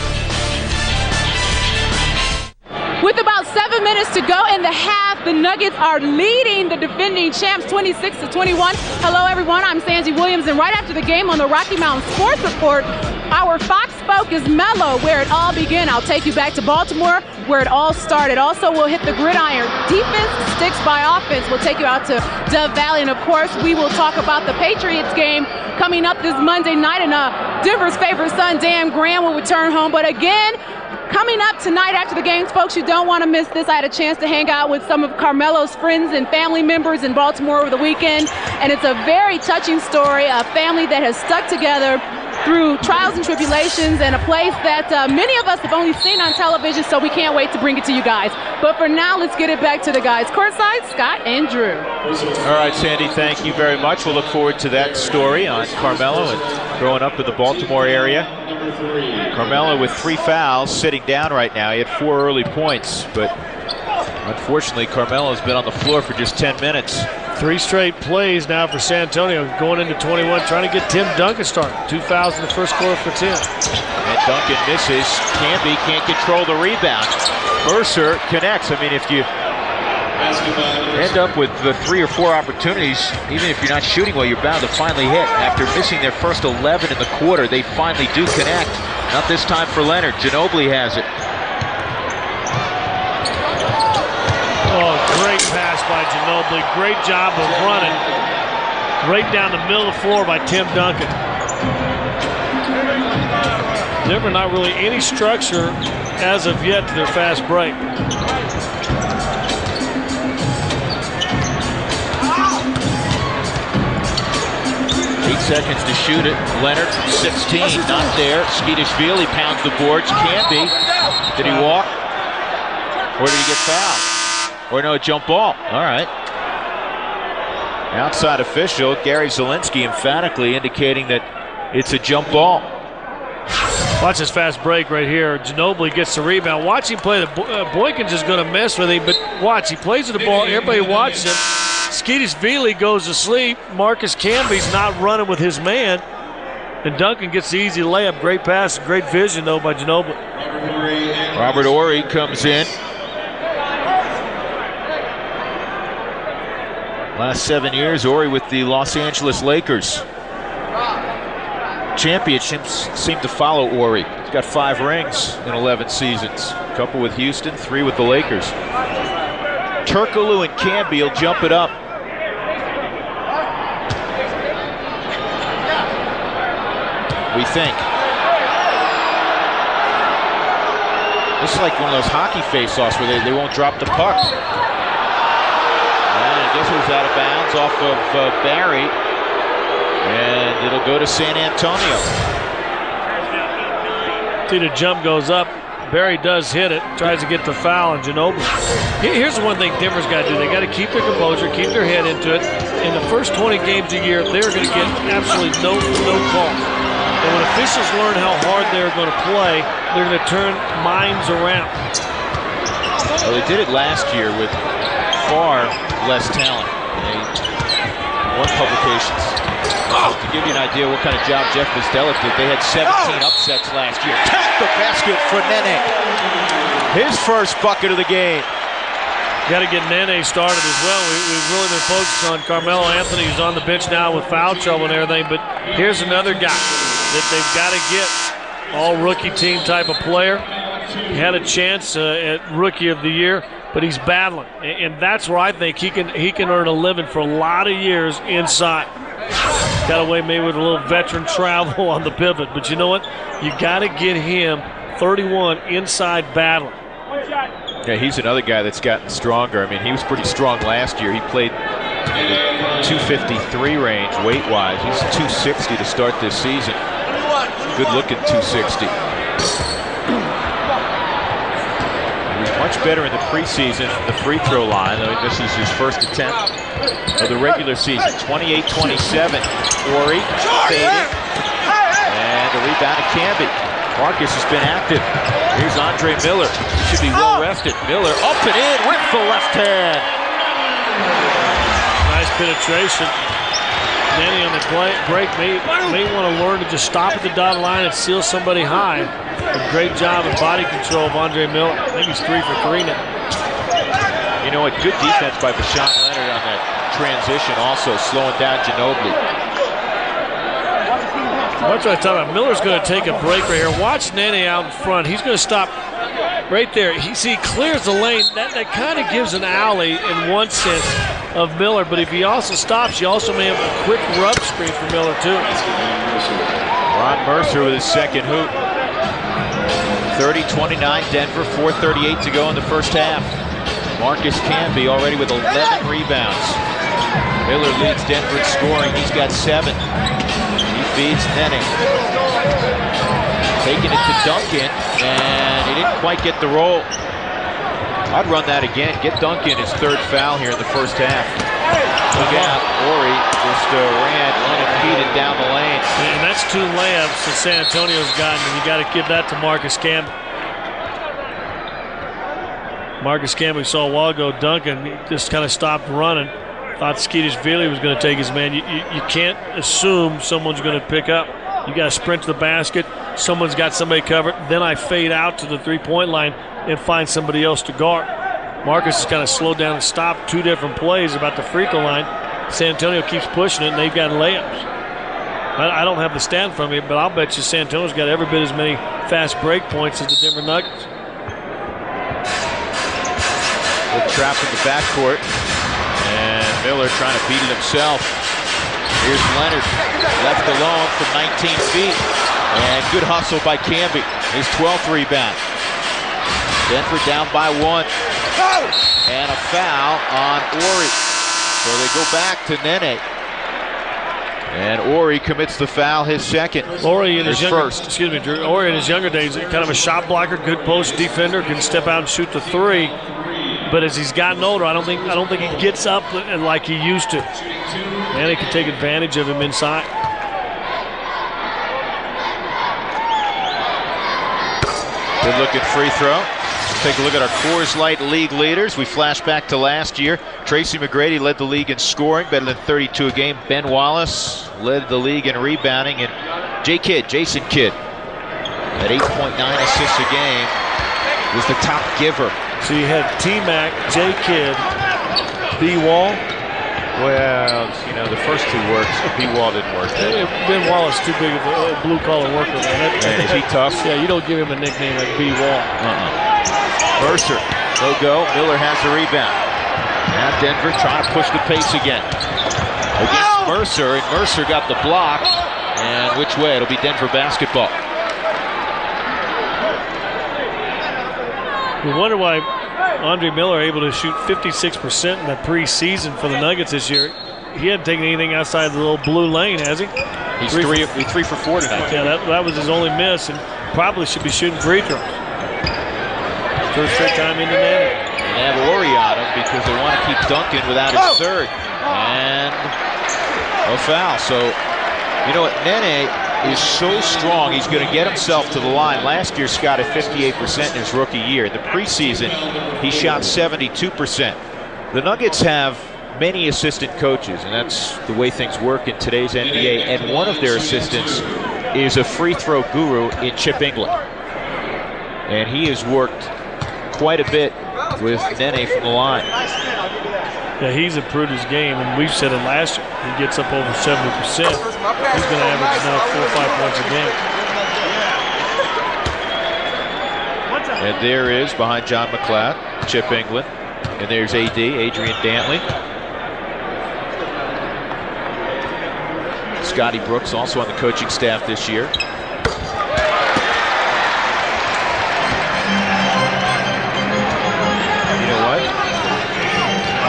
With about 7 minutes to go in the half, the Nuggets are leading the defending champs 26-21. Hello, everyone. I'm Sandy Williams, and right after the game on the Rocky Mountain Sports Report, our Fox spoke is Melo, where it all began. I'll take you back to Baltimore, where it all started. Also, we'll hit the gridiron. Defense sticks by offense. We'll take you out to Dove Valley, and of course, we will talk about the Patriots game coming up this Monday night, and Denver's favorite son, Dan Graham, will return home. But again, coming up tonight after the games, folks, you don't want to miss this. I had a chance to hang out with some of Carmelo's friends and family members in Baltimore over the weekend, and it's a very touching story, a family that has stuck together through trials and tribulations, and a place that many of us have only seen on television, so we can't wait to bring it to you guys. But for now, let's get it back to the guys. Courtside, Scott and Drew. All right, Sandy, thank you very much. We'll look forward to that story on Carmelo and growing up in the Baltimore area. Carmelo with 3 fouls, sitting down right now. He had 4 early points, but unfortunately, Carmelo's been on the floor for just 10 minutes. 3 straight plays now for San Antonio going into 21, trying to get Tim Duncan started. 2 fouls in the first quarter for Tim. And Duncan misses. Camby can't control the rebound. Mercer connects. I mean, if you end up with the 3 or 4 opportunities, even if you're not shooting well, you're bound to finally hit. After missing their first 11 in the quarter, they finally do connect. Not this time for Leonard. Ginobili has it. Oh, great pass by Ginobili. Great job of running right down the middle of the floor by Tim Duncan. Denver not really any structure as of yet to their fast break. 8 seconds to shoot it. Leonard from 16, not there. Skeetishvili pounds the boards. Camby, did he walk? Or did he get fouled? Or no, a jump ball. All right. Outside official, Gary Zielinski emphatically indicating that it's a jump ball. Watch this fast break right here. Ginobili gets the rebound. Watch him play. Boykins is going to mess with him, but watch. He plays with the ball. Everybody watches him. Skeetishvili goes to sleep. Marcus Camby's not running with his man. And Duncan gets the easy layup. Great pass, great vision, though, by Ginobili. Robert Horry comes in. Last 7 years, Horry with the Los Angeles Lakers. Championships seem to follow Horry. He's got 5 rings in 11 seasons. A couple with Houston, 3 with the Lakers. Turkoglu and Camby will jump it up. We think. This is like one of those hockey face-offs where they won't drop the puck. And I guess it was out of bounds off of Barry. And it'll go to San Antonio. See, the jump goes up. Barry does hit it, tries to get the foul on Ginobili. Here's the one thing Denver's got to do. They got to keep their composure, keep their head into it. In the first 20 games a year, they're going to get absolutely no calls. And when officials learn how hard they're going to play, they're going to turn minds around. Well, they did it last year with far less talent. They won publications. To give you an idea what kind of job Jeff Bzdelic did, they had 17 upsets last year. Tap the basket for Nene. His first bucket of the game. Got to get Nene started as well. We've really been focused on Carmelo Anthony, who's on the bench now with foul trouble and everything, but here's another guy that they've got to get. All-rookie team type of player. He had a chance at Rookie of the Year, but he's battling, and that's where I think he can earn a living for a lot of years inside. Got away maybe with a little veteran travel on the pivot, but you know what? You got to get him 31 inside battling. Yeah, he's another guy that's gotten stronger. I mean, he was pretty strong last year. He played in the 253 range weight-wise. He's 260 to start this season. Good-looking 260. He was much better in the preseason from the free throw line. This is his first attempt of the regular season. 28-27. Horry fading. And the rebound to Camby. Marcus has been active. Here's Andre Miller. He should be well rested. Miller up and in with the left hand. Nice penetration. Danny on the break may want to learn to just stop at the dotted line and seal somebody high. A great job of body control of Andre Miller. I think he's 3 for 3 now. You know what? Good defense by Bashawn Leonard on that transition, also slowing down Ginobili. That's what I'm talking about. Miller's going to take a break right here. Watch Nene out in front. He's going to stop right there. He clears the lane. That kind of gives an alley in one sense of Miller, but if he also stops, you also may have a quick rub screen for Miller too. Ron Mercer with his second hoop. 30-29 Denver, 4:38 to go in the first half. Marcus Camby already with 11 rebounds. Miller leads Denver in scoring. He's got 7. He feeds Nene. Taking it to Duncan, and he didn't quite get the roll. I'd run that again. Get Duncan his 3rd foul here in the first half. Look out, Horry just ran unimpeded down the lane. And that's 2 layups that San Antonio's gotten, and you got to give that to Marcus Camby. Marcus Camby, we saw a while ago, Duncan, he just kind of stopped running. Thought Skeetish-Veely was going to take his man. You can't assume someone's going to pick up. You got to sprint to the basket. Someone's got somebody covered. Then I fade out to the 3-point line and find somebody else to guard. Marcus has kind of slowed down and stopped 2 different plays about the free throw line. San Antonio keeps pushing it, and they've got layups. I don't have the stand from you, but I'll bet you San Antonio's got every bit as many fast break points as the Denver Nuggets. Good trap in the backcourt. And Miller trying to beat it himself. Here's Leonard, left alone from 19 feet. And good hustle by Camby. His 12th rebound. Denver down by 1. And a foul on Horry. So they go back to Nene. And Horry commits the foul, his second. Horry in his first. Excuse me, Drew. Horry in his younger days, kind of a shot blocker, good post defender, can step out and shoot the 3. But as he's gotten older, I don't think he gets up like he used to. Nene can take advantage of him inside. Good looking free throw. Take a look at our Coors Light League leaders. We flash back to last year. Tracy McGrady led the league in scoring, better than 32 a game. Ben Wallace led the league in rebounding, and Jason Kidd at 8.9 assists a game. was the top giver. So you had T-Mac, J-Kid, B-Wall. Well, you know, the first two works. B-Wall didn't work. Ben Wallace too big of a blue-collar worker, man. Man, is he tough? Yeah, you don't give him a nickname like B-Wall. Mercer, no go. Miller has the rebound. Now Denver trying to push the pace again against Mercer, and Mercer got the block. And which way? It'll be Denver basketball. We wonder why Andre Miller able to shoot 56% in the preseason for the Nuggets this year. He hadn't taken anything outside the little blue lane, has he? He's three for four tonight. Yeah, that was his only miss, and probably should be shooting free throws. First straight time into Nene. They have Ori on him because they want to keep Duncan without his third. And a foul. So, you know what? Nene is so strong, he's going to get himself to the line. Last year, Scott at 58% in his rookie year. In the preseason, he shot 72%. The Nuggets have many assistant coaches, and that's the way things work in today's NBA. And one of their assistants is a free throw guru in Chip England. And he has worked quite a bit with Nene from the line. Yeah, he's improved his game, and we've said it last year. He gets up over 70%. He's going to average now 4 or 5 points a game. And there is, behind John McLeod, Chip England. And there's AD, Adrian Dantley. Scotty Brooks also on the coaching staff this year.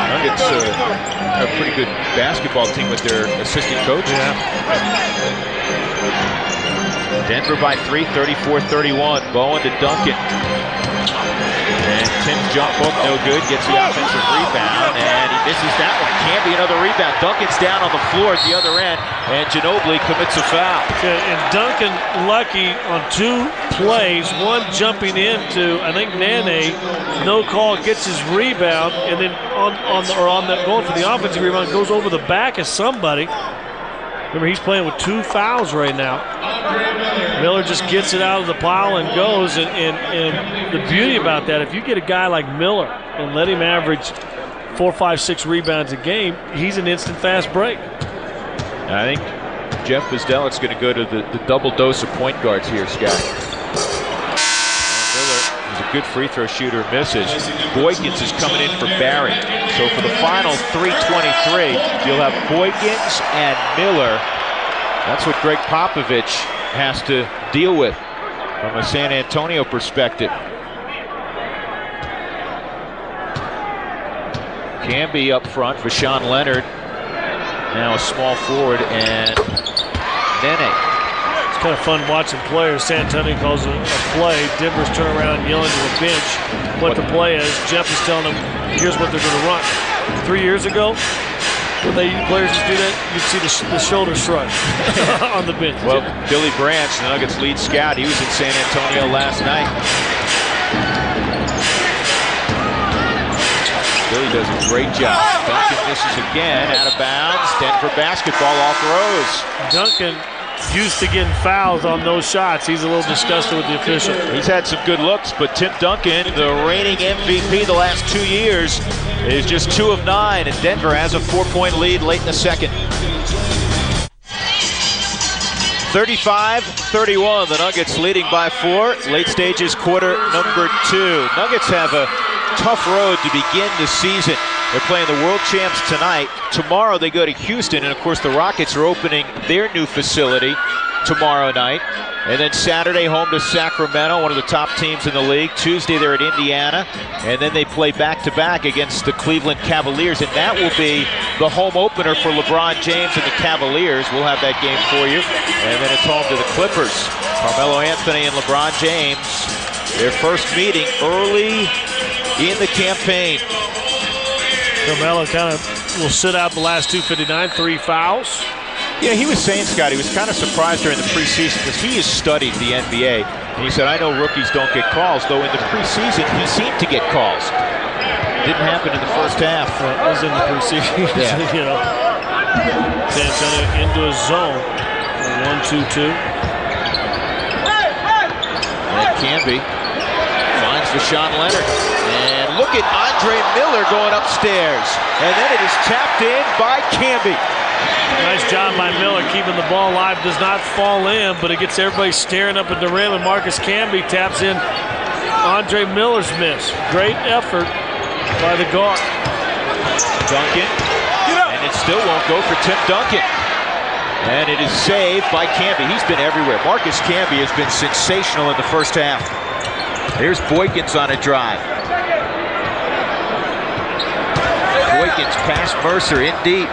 Nuggets have a pretty good basketball team with their assistant coach. Yeah. Denver by 3, 34-31. Bowen to Duncan. And Tim's jump hook, no good. Gets the offensive rebound, and he misses that one. Can't be another rebound. Duncan's down on the floor at the other end, and Ginobili commits a foul. And Duncan lucky on 2 plays. One jumping into, I think, Nene. No call, gets his rebound, and then going for the offensive rebound, goes over the back of somebody. Remember, he's playing with 2 fouls right now. Miller just gets it out of the pile and goes. And the beauty about that, if you get a guy like Miller and let him average 4, 5, 6 rebounds a game, he's an instant fast break. I think Jeff Bzdelik's going to go to the double dose of point guards here, Scott. Miller is a good free throw shooter, misses. Boykins is coming in for Barrett. So for the final 3:23, you'll have Boykins and Miller. That's what Greg Popovich has to deal with from a San Antonio perspective. Camby up front for Sean Leonard. Now a small forward, and Nene. It's kind of fun watching players. San Antonio calls it a play. Denver's turn around yelling to the bench what the play is. Jeff is telling them, here's what they're going to run. 3 years ago, when players just do that, you'd see the shoulder shrug on the bench. Well, Billy Branch, the Nuggets lead scout, he was in San Antonio last night. Billy does a great job. Duncan misses again, out of bounds. Denver basketball, all throws. Duncan used to getting fouls on those shots. He's a little disgusted with the official. He's had some good looks, but Tim Duncan, the reigning MVP the last 2 years, is just 2 of 9, and Denver has a 4-point lead late in the second. 35-31, the Nuggets leading by 4. Late stages, quarter number 2. Nuggets have a tough road to begin the season. They're playing the world champs tonight. Tomorrow they go to Houston, and of course the Rockets are opening their new facility tomorrow night. And then Saturday home to Sacramento, one of the top teams in the league. Tuesday they're at Indiana, and then they play back-to-back against the Cleveland Cavaliers, and that will be the home opener for LeBron James and the Cavaliers. We'll have that game for you. And then it's home to the Clippers. Carmelo Anthony and LeBron James, their first meeting early in the campaign. Carmelo kind of will sit out the last 2:59, 3 fouls. Yeah, he was saying, Scott, he was kind of surprised during the preseason because he has studied the NBA. And he said, I know rookies don't get calls, though in the preseason he seemed to get calls. Didn't happen in the first half. Well, it was in the preseason. Yeah. You know, San Antonio into a zone. 1-2-2. And Camby finds Here's Rashawn Leonard. And look at Andre Miller going upstairs. And then it is tapped in by Camby. Nice job by Miller keeping the ball alive. Does not fall in, but it gets everybody staring up at the rim. And Marcus Camby taps in Andre Miller's miss. Great effort by the guard. Duncan. And it still won't go for Tim Duncan. And it is saved by Camby. He's been everywhere. Marcus Camby has been sensational in the first half. Here's Boykins on a drive. Boykins past Mercer in deep.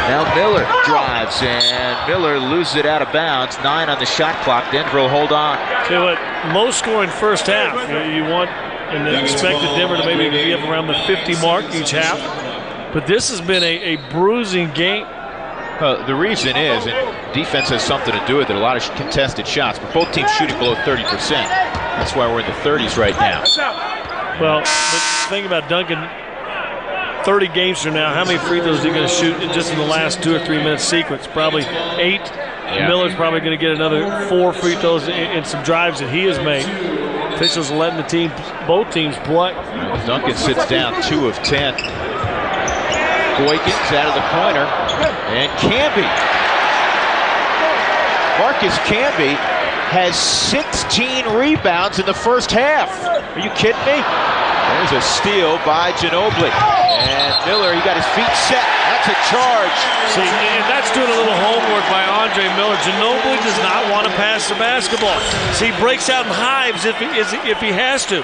Now Miller drives, and Miller loses it out of bounds. 9 on the shot clock. Denver will hold on. Tell you what, low scoring first half. You want and expected Denver to maybe be up around the 50 mark each half. But this has been a bruising game. The reason is, and defense has something to do with it, a lot of contested shots, but both teams shooting below 30%. That's why we're in the 30s right now. Well, but think about Duncan, 30 games from now, how many free throws is he going to shoot just in the last 2 or 3 minute sequence? Probably 8. Yeah. Miller's probably going to get another 4 free throws in some drives that he has made. Officials are letting both teams play. Duncan sits down 2 of 10. Boykins out of the corner, and Camby. Marcus Camby has 16 rebounds in the first half. Are you kidding me? There's a steal by Ginobili. And Miller, he got his feet set. That's a charge. See, and that's doing a little homework by Andre Miller. Ginobili does not want to pass the basketball. See, he breaks out in hives if he has to.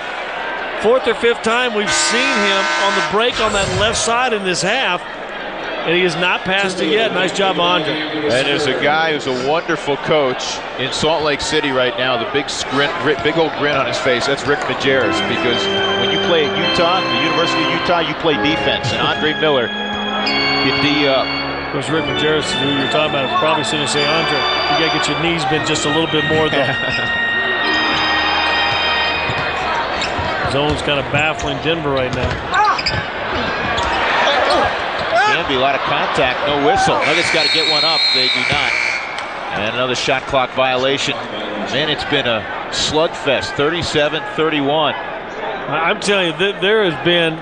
4th or 5th time we've seen him on the break on that left side in this half, and he has not passed it yet. Nice job, Andre. And there's a guy who's a wonderful coach in Salt Lake City right now. The big old grin on his face. That's Rick Majerus, because when you play at Utah, the University of Utah, you play defense, and Andre Miller can D up. Of course, Rick Majerus, who you're talking about, is probably sitting and say, Andre, you got to get your knees bent just a little bit more, though. Zone's kind of baffling Denver right now. Can be a lot of contact, no whistle. Nuggets got to get one up. They do not. And another shot clock violation. Man, it's been a slugfest. 37-31. I'm telling you, there has been,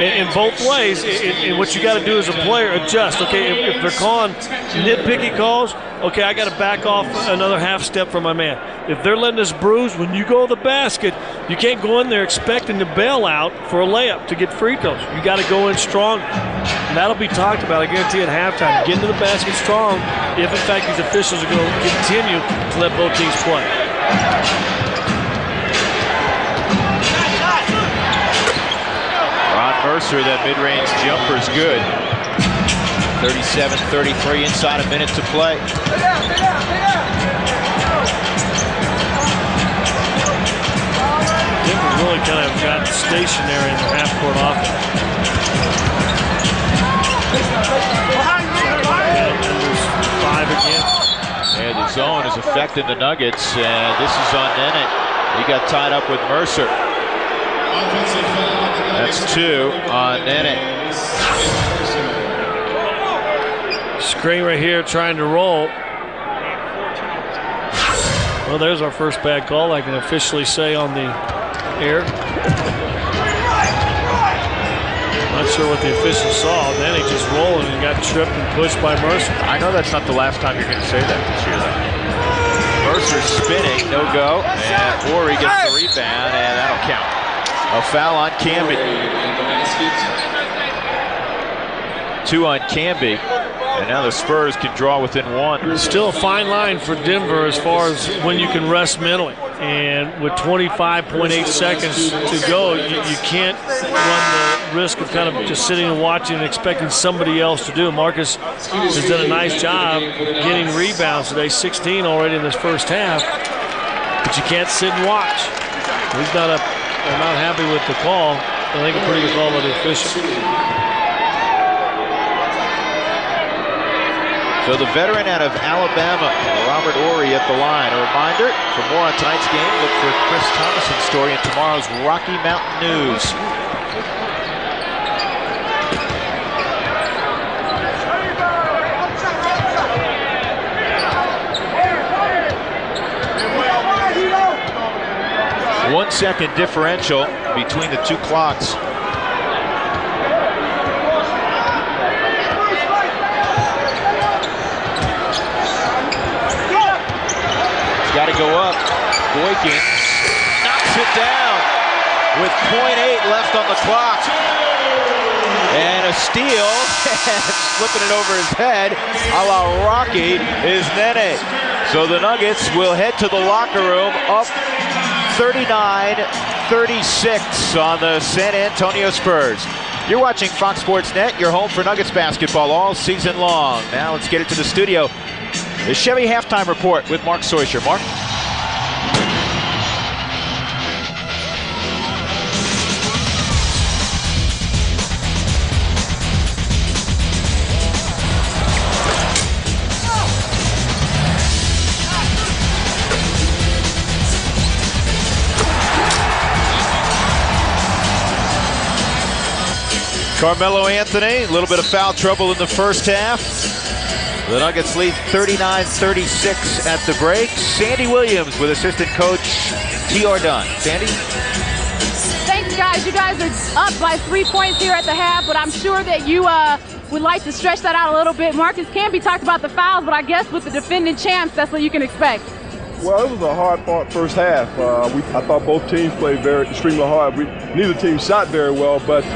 in both ways, and what you got to do as a player, adjust. Okay, if they're calling nitpicky calls, okay, I got to back off another half step from my man. If they're letting us bruise, when you go to the basket, you can't go in there expecting to bail out for a layup to get free throws. You got to go in strong. And that'll be talked about, I guarantee, at halftime. Get into the basket strong if, in fact, these officials are going to continue to let both teams play. Ron Mercer, that mid-range jumper is good. 37-33, inside a minute to play. Denver really kind of got stationary in the half-court offense. And 5 again. And the zone is affecting the Nuggets, and this is on Nene. He got tied up with Mercer. That's 2 on Nene. Screen right here trying to roll. Well, there's our first bad call, I can officially say on the air. Not sure what the official saw. Then he just rolled and got tripped and pushed by Mercer. I know that's not the last time you're going to say that this year, though. Mercer spinning, no go. And Ori gets the rebound, and that'll count. A foul on Camby. 2 on Camby. And now the Spurs can draw within 1. Still a fine line for Denver as far as when you can rest mentally. And with 25.8 seconds to go, you can't run the risk of kind of just sitting and watching and expecting somebody else to do it. Marcus has done a nice job getting rebounds today, 16 already in this first half. But you can't sit and watch. They're not happy with the call. I think a pretty good call by the official. So the veteran out of Alabama, Robert Ori, at the line. A reminder, for more on tonight's game, look for Chris Thomason's story in tomorrow's Rocky Mountain News. 1 second differential between the two clocks. He's got to go up. Boykin knocks it down with .8 left on the clock. And a steal, flipping it over his head, a la Rocky, is Nene. So the Nuggets will head to the locker room up 39-36 on the San Antonio Spurs. You're watching Fox Sports Net, your home for Nuggets basketball all season long. Now let's get it to the studio. The Chevy Halftime Report with Mark Soisher. Mark? Carmelo Anthony, a little bit of foul trouble in the first half. The Nuggets lead 39-36 at the break. Sandy Williams with assistant coach T.R. Dunn. Sandy? Thanks, guys. You guys are up by 3 points here at the half, but I'm sure that you would like to stretch that out a little bit. Marcus Camby talked about the fouls, but I guess with the defending champs, that's what you can expect. Well, it was a hard-fought first half. I thought both teams played extremely hard. Neither team shot very well, but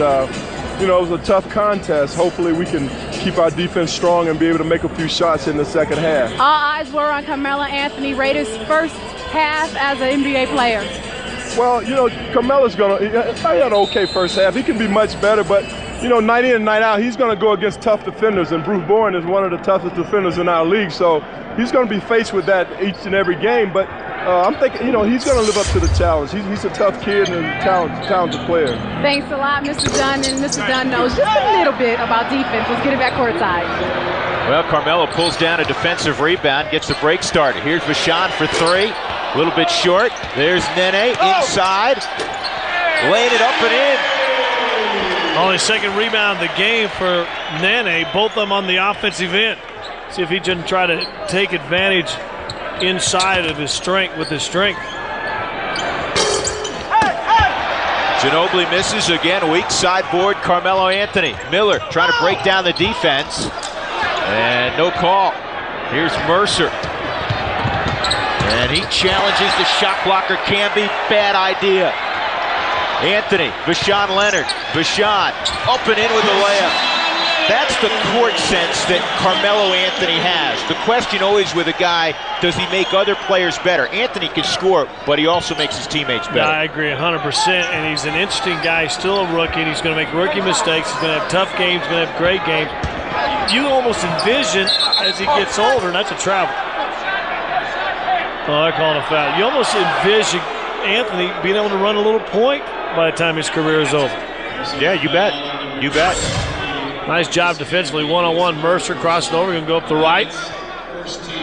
you know, it was a tough contest. Hopefully we can keep our defense strong and be able to make a few shots in the second half. All eyes were on Carmelo Anthony, Raiders' first half as an NBA player. Well, you know, Carmelo's he had an okay first half. He can be much better, but, you know, night in and night out, he's going to go against tough defenders, and Bruce Bowen is one of the toughest defenders in our league, so he's going to be faced with that each and every game, but I'm thinking, you know, he's going to live up to the challenge. He's a tough kid and a talented player. Thanks a lot, Mr. Dunn, and Mr. Dunn knows just a little bit about defense. Let's get it back courtside. Well, Carmelo pulls down a defensive rebound, gets the break started. Here's Vashon for three, a little bit short. There's Nene inside, laying it up and in. Only second rebound of the game for Nene, both of them on the offensive end. See if he can try to take advantage inside of his strength with his strength. Ginobili misses again, weak sideboard, Carmelo Anthony. Miller trying to break down the defense, and no call. Here's Mercer, and he challenges the shot blocker, Camby, bad idea. Anthony, Vashon Leonard, Vashon up and in with the layup. That's the court sense that Carmelo Anthony has. The question always with a guy, does he make other players better? Anthony can score, but he also makes his teammates better. Yeah, I agree 100%, and he's an interesting guy, still a rookie, and he's going to make rookie mistakes. He's going to have tough games, he's going to have great games. You almost envision, as he gets older, and that's a travel. Oh, they're calling a foul. You almost envision Anthony being able to run a little point by the time his career is over. Yeah, you bet. You bet. Nice job defensively. One-on-one, Mercer crossing over, going to go up the right.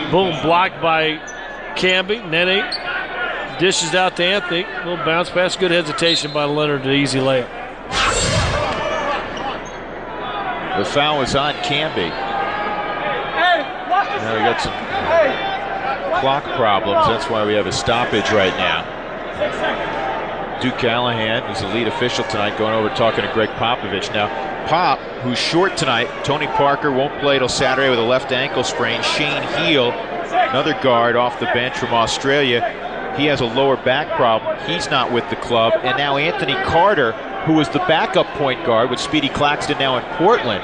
Boom, blocked by Camby. Nene dishes out to Anthony. Little bounce pass, good hesitation by Leonard, an easy layup. The foul was on Camby. Now we got some clock problems. That's why we have a stoppage right now. Duke Callahan, who's the lead official tonight, going over talking to Greg Popovich. Now, Pop, who's short tonight, Tony Parker won't play till Saturday with a left ankle sprain. Shane Heel, another guard off the bench from Australia, he has a lower back problem. He's not with the club. And now Anthony Carter, who was the backup point guard with Speedy Claxton now in Portland,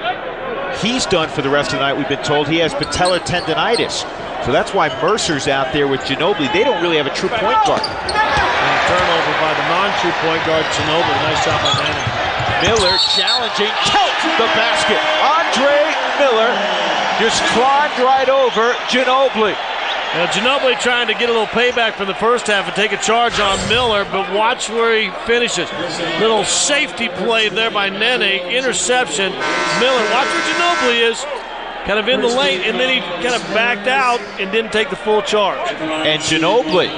he's done for the rest of the night. We've been told he has patellar tendonitis. So that's why Mercer's out there with Ginobili. They don't really have a true point guard. And turnover by the non-true point guard, Ginobili. Nice job by Nene. Miller challenging, tilt the basket. Andre Miller just climbed right over Ginobili. Now Ginobili trying to get a little payback for the first half and take a charge on Miller, but watch where he finishes. Little safety play there by Nene, interception. Miller, watch where Ginobili is. Kind of in the lane, and then he kind of backed out and didn't take the full charge. And Ginobili,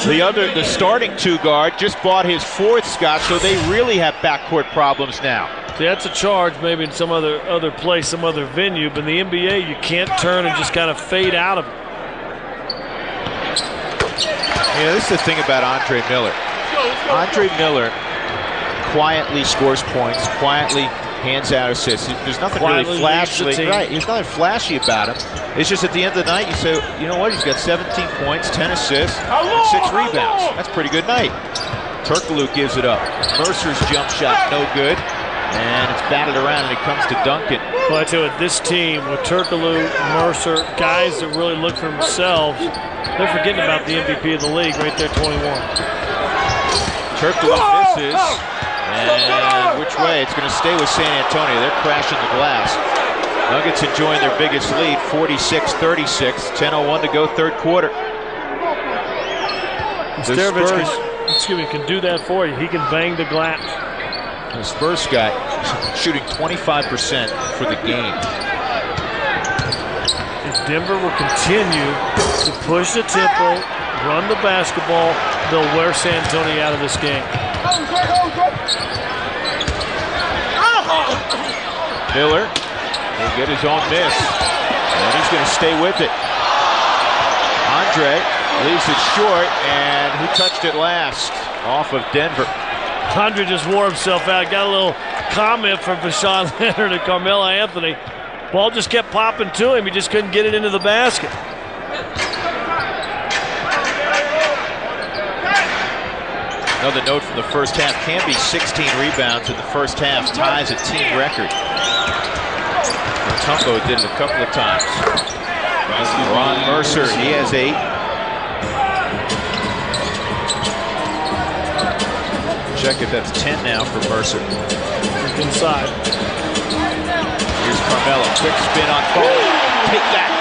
the starting two guard, just bought his fourth, Scott, so they really have backcourt problems now. See, that's a charge maybe in some other place, some other venue, but in the NBA, you can't turn and just kind of fade out of it. Yeah, this is the thing about Andre Miller. Andre Miller quietly scores points, quietly hands out assists. There's nothing really flashy. Right, there's nothing flashy about him. It's just at the end of the night, you say, you know what? He's got 17 points, 10 assists, and 6 rebounds. That's a pretty good night. Turkoglu gives it up. Mercer's jump shot, no good. And it's batted around, and it comes to Duncan. Well, I tell you what, this team with Turkoglu, Mercer, guys that really look for themselves, they're forgetting about the MVP of the league right there, 21. Turkoglu misses. And which way? It's going to stay with San Antonio. They're crashing the glass. Nuggets enjoying their biggest lead, 46-36. 10:01 to go, third quarter. Sterovich can do that for you. He can bang the glass. The Spurs guy shooting 25% for the game. If Denver will continue to push the tempo, run the basketball, they'll wear San Antonio out of this game. Miller will get his own miss, and he's going to stay with it. Andre leaves it short, and who touched it last? Off of Denver. Andre just wore himself out. Got a little comment from Vashawn Leonard and Carmelo Anthony. Ball just kept popping to him. He just couldn't get it into the basket. Another note from the first half. Camby 16 rebounds in the first half, ties a team record. Mutombo did it a couple of times. Ron Mercer, he has 8. Check if that's 10 now for Mercer. Inside. Here's Carmelo, quick spin on Foley. Take that.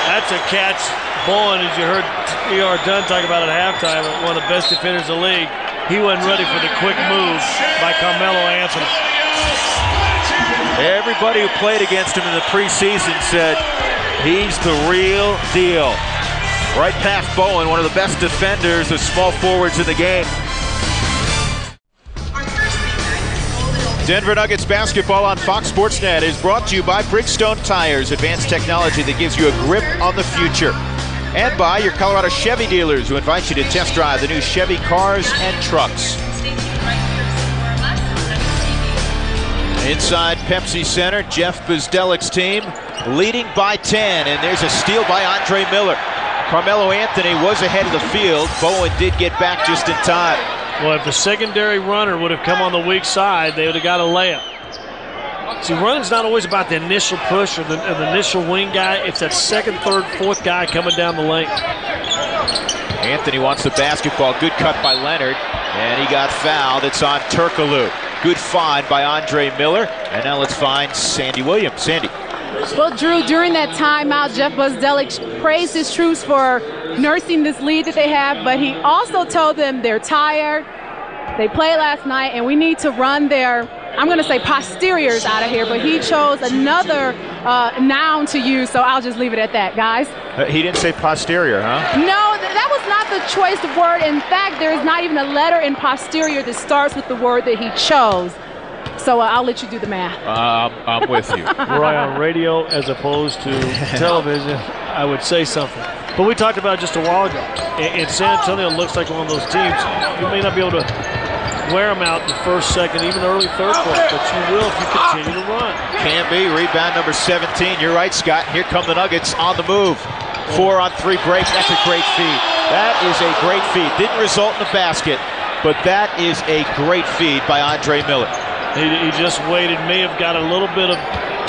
That's a catch. Bowen, as you heard E.R. Dunn talk about at halftime, one of the best defenders in the league. He wasn't ready for the quick move by Carmelo Anthony. Everybody who played against him in the preseason said he's the real deal. Right past Bowen, one of the best defenders of small forwards in the game. Denver Nuggets basketball on Fox Sports Net is brought to you by Bridgestone Tires, advanced technology that gives you a grip on the future. And by your Colorado Chevy dealers, who invite you to test drive the new Chevy cars and trucks. Inside Pepsi Center, Jeff Bzdelik's team leading by 10, and there's a steal by Andre Miller. Carmelo Anthony was ahead of the field. Bowen did get back just in time. Well, if the secondary runner would have come on the weak side, they would have got a layup. See, running's not always about the initial push or the initial wing guy. It's that second, third, fourth guy coming down the lane. Anthony wants the basketball. Good cut by Leonard, and he got fouled. It's on Turkoglu. Good find by Andre Miller. And now let's find Sandy Williams. Sandy. Well, Drew, during that timeout, Jeff Bzdelik praised his troops for nursing this lead that they have, but he also told them they're tired. They played last night, and we need to run their, I'm going to say posteriors out of here, but he chose another noun to use, so I'll just leave it at that, guys. He didn't say posterior, huh? No, that was not the choice of word. In fact, there is not even a letter in posterior that starts with the word that he chose. So I'll let you do the math. I'm with you. Were I on radio as opposed to television, I would say something. But we talked about it just a while ago. And San Antonio looks like one of those teams. You may not be able to wear them out in the first, second, even early third quarter, but you will if you continue to run. Can be. Rebound number 17. You're right, Scott. Here come the Nuggets on the move. 4-on-3 break. That's a great feed. That is a great feed. Didn't result in a basket, but that is a great feed by Andre Miller. He just waited, may have got a little bit of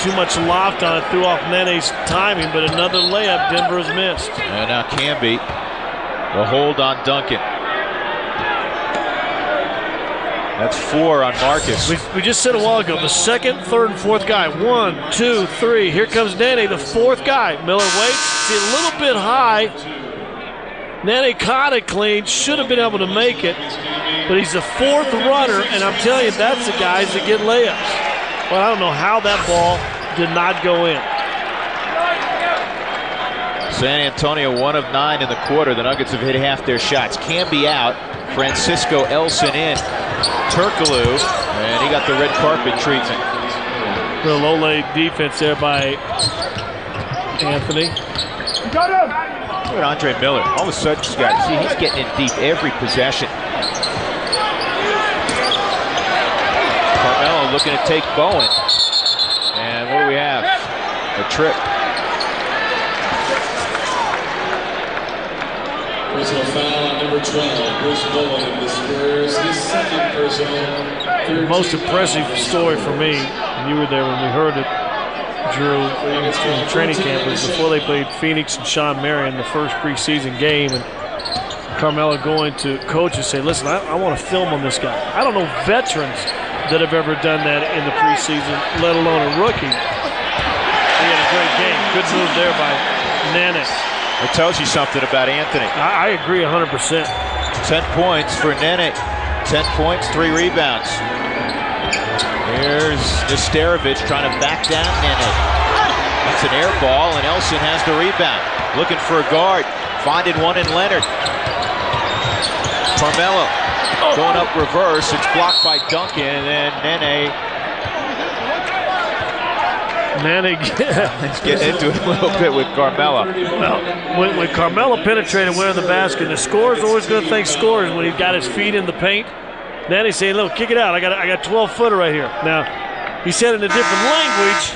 too much loft on it, threw off Nene's timing, but another layup Denver has missed. And now Camby will hold on Duncan. That's 4 on Marcus. We just said a while ago, the second, third, and fourth guy. 1, 2, 3. Here comes Nene, the fourth guy. Miller waits, see a little bit high. Nene caught it clean, should have been able to make it, but he's the fourth runner, and I'm telling you, that's the guys that get layups. Well, I don't know how that ball did not go in. San Antonio 1 of 9 in the quarter. The Nuggets have hit half their shots. Camby out, Francisco Elson in. Turkoglu, and he got the red carpet treatment. The low-laid defense there by Anthony. Look at Andre Miller. All of a sudden, he's getting in deep every possession. Carmelo looking to take Bowen. And what do we have? A trip. Personal foul on number 12, Bruce Bowen of the Spurs. His second personal. The most impressive story for me, and you were there when we heard it, Drew, in the training camp, was before they played Phoenix and Sean Marion the first preseason game, and Carmelo going to coach and say, listen, I want to film on this guy. I don't know veterans that have ever done that in the preseason, let alone a rookie. He had a great game. Good move there by Nene. It tells you something about Anthony. I agree 100%. 10 points for Nene. 10 points, 3 rebounds. Here's Nesterovic trying to back down Nene. That's an air ball, and Elson has the rebound. Looking for a guard. Finding one in Leonard. Carmelo going up reverse. It's blocked by Duncan, and then Nene Let's get into it a little bit with Carmelo. Well, when Carmelo penetrated where in the basket, the scorer's always going to think scores when he's got his feet in the paint. Then he's saying, look, kick it out. I got 12-footer right here. Now, he said in a different language.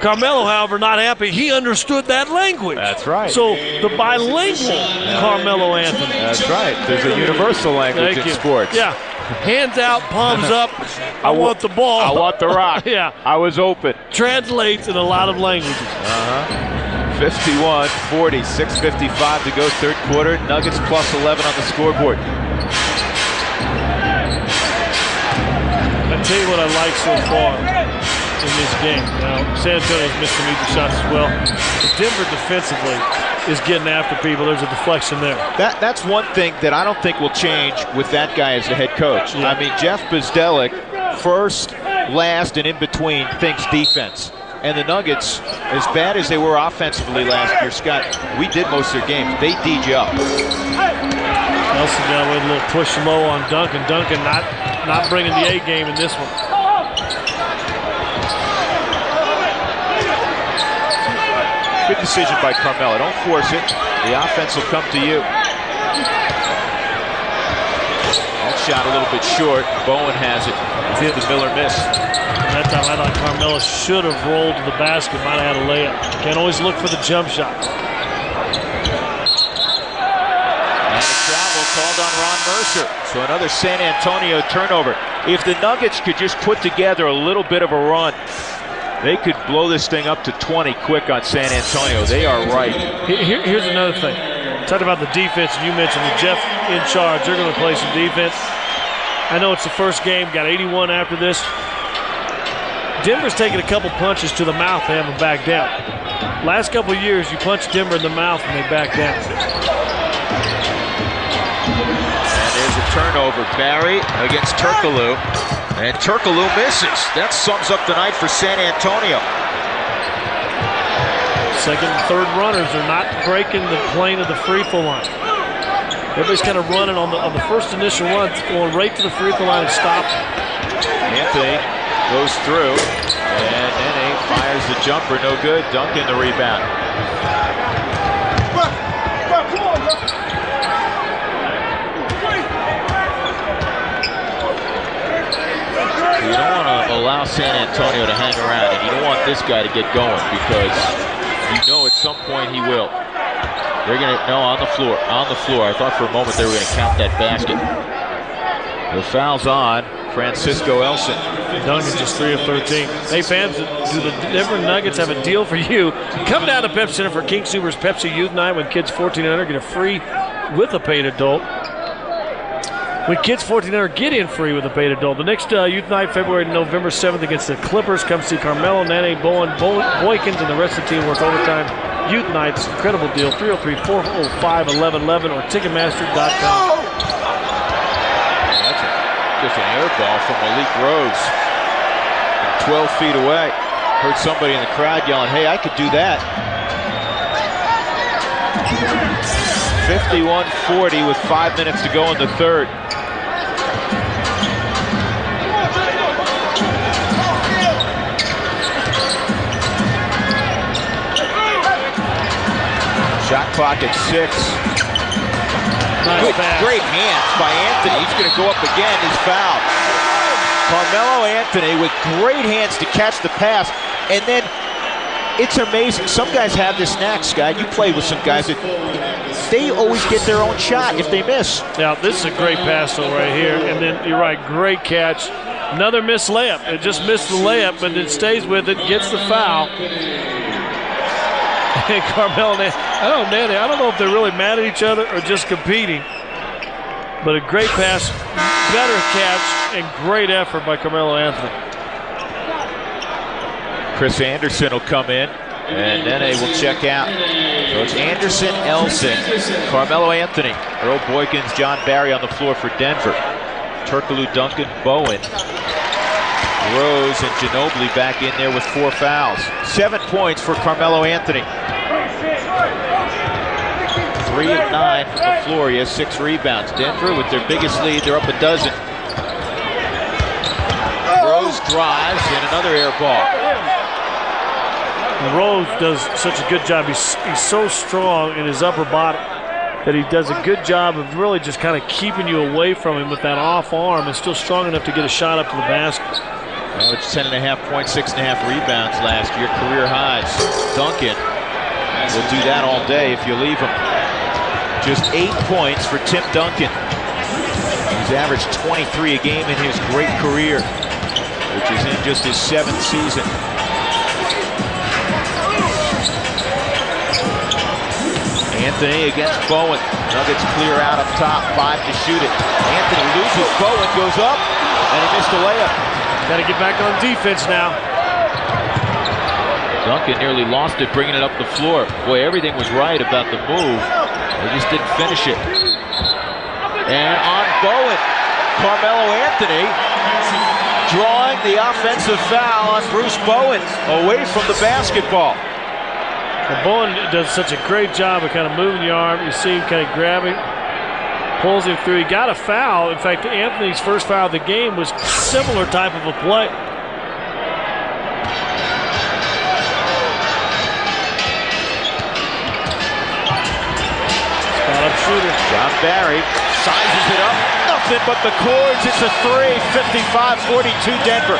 Carmelo, however, not happy. He understood that language. That's right. So the bilingual Carmelo Anthony. That's right. There's a universal language in sports. Yeah. Hands out, palms up. I want the ball. I want the rock. Yeah. I was open. Translates in a lot of languages. 51-40, 6:55 to go, third quarter. Nuggets plus 11 on the scoreboard. I'll tell you what I like so far in this game. Now, San Antonio's missed some easy shots as well. But Denver defensively is getting after people. There's a deflection there. That's one thing that I don't think will change with that guy as the head coach. Yeah. I mean, Jeff Bzdelik, first, last, and in between, thinks defense. And the Nuggets, as bad as they were offensively last year, Scott, we did most of their games. They D'd you up. Nelson got a little push low on Duncan. Duncan not bringing the A game in this one. Good decision by Carmelo. Don't force it. The offense will come to you. That shot a little bit short. Bowen has it. The Miller missed. That time I thought Carmelo should have rolled to the basket. Might have had a layup. Can't always look for the jump shot. And the travel called on Ron Mercer. So another San Antonio turnover. If the Nuggets could just put together a little bit of a run, they could blow this thing up to 20 quick on San Antonio. They are right. Here's another thing. Talked about the defense, and you mentioned with Jeff in charge. They're going to play some defense. I know it's the first game. Got 81 after this. Denver's taken a couple punches to the mouth. They haven't backed down. Last couple of years, you punch Denver in the mouth and they back down. And there's a turnover. Barry against Turkoglu. And Turkoglu misses. That sums up the night for San Antonio. Second and third runners are not breaking the plane of the free throw line. Everybody's kind of running on the first initial run, going right to the free throw line and stopping. Anthony goes through, and Nene fires the jumper, no good. Duncan the rebound. You don't want to allow San Antonio to hang around, and you don't want this guy to get going because you know at some point he will. They're going to, no, on the floor. I thought for a moment they were going to count that basket. The foul's on Francisco Elson. Duncan just 3 of 13. Hey fans, do the Denver Nuggets have a deal for you? Come down to Pepsi Center for King Soopers Pepsi Youth Night when kids 14 and under get a free with a paid adult. When kids 14 and under get in free with a paid adult. The next Youth Night, February to November 7th against the Clippers. Come see Carmelo, Nene, Bowen, Boykins, and the rest of the team work overtime. Youth Nights, incredible deal, 303-405-1111 or Ticketmaster.com. Just an air ball from Malik Rose. 12 feet away. Heard somebody in the crowd yelling, hey, I could do that. 51-40 with 5 minutes to go in the third. Shot clock at 6. Nice pass. Great hands by Anthony. He's going to go up again. He's fouled. Carmelo Anthony with great hands to catch the pass. And then it's amazing. Some guys have this knack, Scott. You play with some guys that they always get their own shot if they miss. Now, this is a great pass though right here. And then you're right, great catch. Another missed layup. It just missed the layup, but it stays with it, gets the foul. And Carmelo, I don't know if they're really mad at each other or just competing. But a great pass, better catch, and great effort by Carmelo Anthony. Chris Anderson will come in, and Nene will check out. So it's Anderson, Elson, Carmelo Anthony, Earl Boykins, John Barry on the floor for Denver. Turkoglu, Duncan, Bowen, Rose, and Ginobili back in there with 4 fouls. 7 points for Carmelo Anthony. 3 of 9 from the floor. He has 6 rebounds. Denver with their biggest lead. They're up a dozen. Rose drives and another air ball. Rose does such a good job. He's so strong in his upper body that he does a good job of really just kind of keeping you away from him with that off arm and still strong enough to get a shot up to the basket. Well, it's 10.5 points, 6.5 rebounds last year, career highs. Duncan will do that all day if you leave him. Just 8 points for Tim Duncan. He's averaged 23 a game in his great career, which is in just his 7th season. Anthony against Bowen. Nuggets clear out up top, 5 to shoot it. Anthony loses, Bowen goes up, and he missed a layup. Got to get back on defense now. Duncan nearly lost it, bringing it up the floor. Boy, everything was right about the move. They just didn't finish it. And on Bowen, Carmelo Anthony drawing the offensive foul on Bruce Bowen away from the basketball. And Bowen does such a great job of kind of moving the arm. You see him kind of grabbing, pulls him through. He got a foul. In fact, Anthony's first foul of the game was similar type of a play. Spot up shooter. John Barry sizes it up. Nothing but the cords. It's a 3. 55-42 Denver.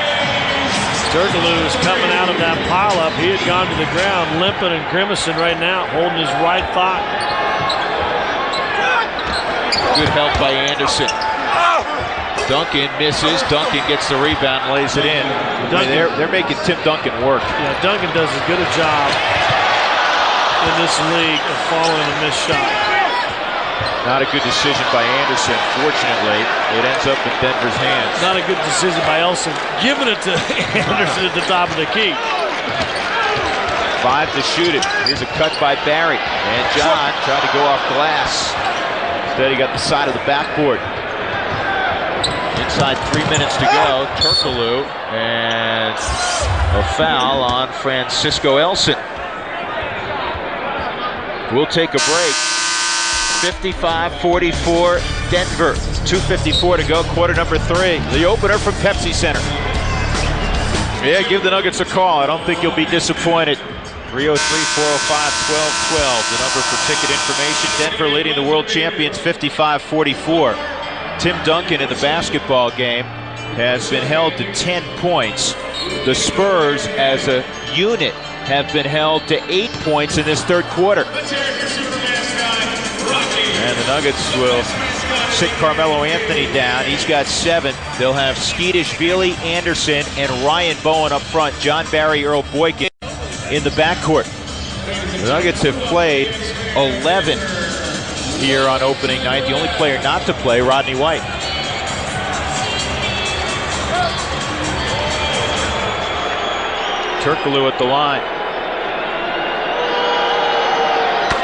Turkoglu is coming out of that pileup. He had gone to the ground, limping and grimacing right now, holding his right thigh. Good help by Anderson. Duncan misses. Duncan gets the rebound, lays it in. They're making Tim Duncan work. Yeah, Duncan does as good a job in this league of following a missed shot. Not a good decision by Anderson. Fortunately, it ends up in Denver's hands. Not a good decision by Elson, giving it to Anderson at the top of the key. 5 to shoot it. Here's a cut by Barry. And John tried to go off glass. Instead, he got the side of the backboard. Inside 3 minutes to go. Turkoglu and a foul on Francisco Elson. We'll take a break. 55-44 Denver. 2:54 to go, quarter number 3. The opener from Pepsi Center. Yeah, give the Nuggets a call. I don't think you'll be disappointed. 303-405-1212, the number for ticket information. Denver leading the world champions 55-44. Tim Duncan in the basketball game has been held to 10 points. The Spurs as a unit have been held to 8 points in this third quarter. And the Nuggets will sit Carmelo Anthony down. He's got 7. They'll have Skeetishvili, Anderson, and Ryan Bowen up front. John Barry, Earl Boykin in the backcourt. The Nuggets have played 11 here on opening night. The only player not to play, Rodney White. Turkoglu at the line.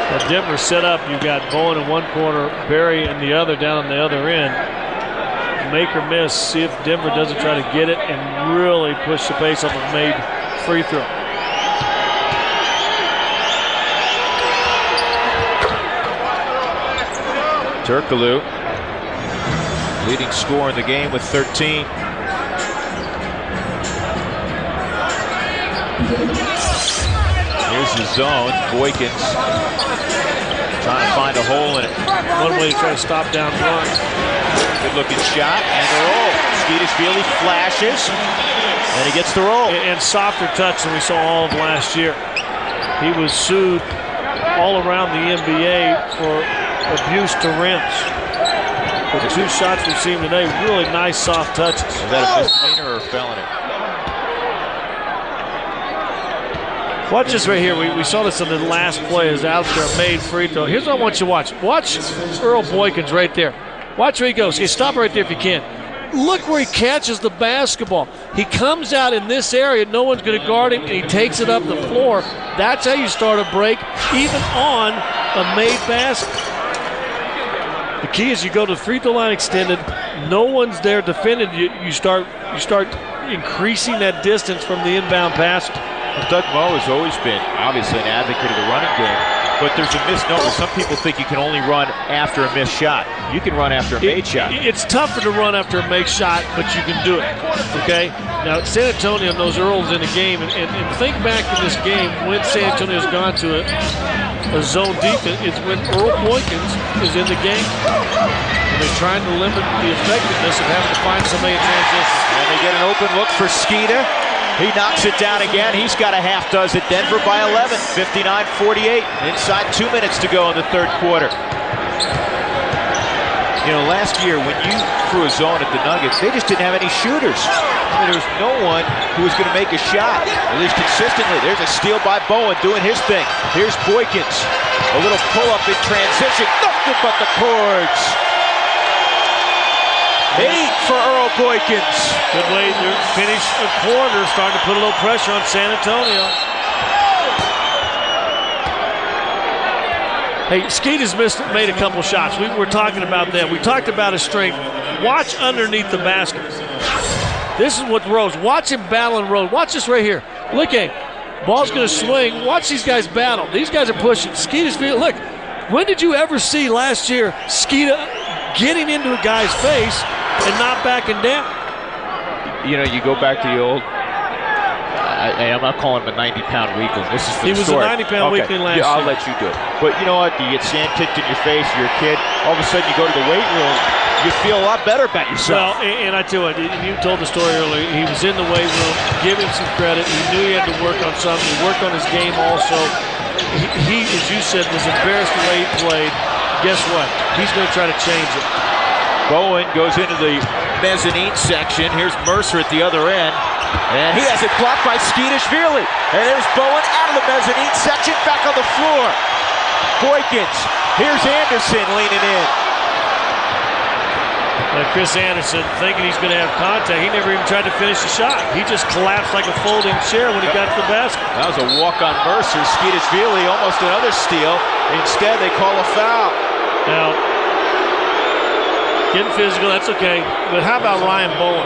Well, Denver set up. You've got Bowen in one corner, Barry in the other, down on the other end. Make or miss. See if Denver doesn't try to get it and really push the pace off a made free throw. Turkoglu, leading scorer in the game with 13. Here's the zone. Boykins Trying to find a hole in it. One way to try to stop down run. Good looking shot and the roll. Skeeter's flashes and he gets the roll. And softer touch than we saw all of last year. He was sued all around the NBA for abuse to rims. For the 2 shots we've seen today, really nice soft touches. Is that a misdemeanor or a felony? Watch this right here. We saw this in the last play as Alistair made free throw. Here's what I want you to watch. Watch Earl Boykins right there. Watch where he goes. Okay, stop right there if you can. Look where he catches the basketball. He comes out in this area. No one's going to guard him, and he takes it up the floor. That's how you start a break, even on a made basket. The key is you go to the free throw line extended. No one's there defending you. You start increasing that distance from the inbound passer. Well, Doug Moe has always been, obviously, an advocate of the running game. But there's a misnomer. Some people think you can only run after a missed shot. You can run after a made shot. It's tougher to run after a made shot, but you can do it. Okay? Now, San Antonio knows Earl's in the game. And think back to this game when San Antonio's gone to a zone defense. It's when Earl Boykins is in the game. And they're trying to limit the effectiveness of having to find somebody in transition. And they get an open look for Skeeter. He knocks it down again. He's got a half dozen. Denver by 11, 59-48. Inside 2 minutes to go in the third quarter. You know, last year when you threw a zone at the Nuggets, they just didn't have any shooters. I mean, there was no one who was going to make a shot, at least consistently. There's a steal by Bowen doing his thing. Here's Boykins. A little pull-up in transition. Nothing but the cords. 8 for Earl Boykins. Good way to finish a quarter, starting to put a little pressure on San Antonio. Hey, Skeet has made a couple shots. We were talking about that. We talked about his strength. Watch underneath the basket. This is what Rose. Watch him battling Rose. Watch this right here. Look at him. Ball's going to swing. Watch these guys battle. These guys are pushing. Skeet is feeling. Look, when did you ever see last year Skeet getting into a guy's face and not backing down? You know, you go back to the old. I'm not calling him a 90-pound weakling. This is for he the was story. A 90-pound weakling last year. I'll let you do it. But you know what? You get sand kicked in your face. You're a kid. All of a sudden, you go to the weight room. You feel a lot better about yourself. Well, and I tell you what, you told the story earlier. He was in the weight room. Give him some credit. He knew he had to work on something. He worked on his game also. He, as you said, was embarrassed the way he played. Guess what? He's going to try to change it. Bowen goes into the mezzanine section. Here's Mercer at the other end. And he has it blocked by Skeetishvili. And there's Bowen out of the mezzanine section, back on the floor. Boykins. Here's Anderson leaning in. Chris Anderson, thinking he's going to have contact, he never even tried to finish the shot. He just collapsed like a folding chair when he got to the basket. That was a walk on Mercer. Skeetishvili, almost another steal. Instead, they call a foul. Now, getting physical, that's okay. But how about Ryan Bowen?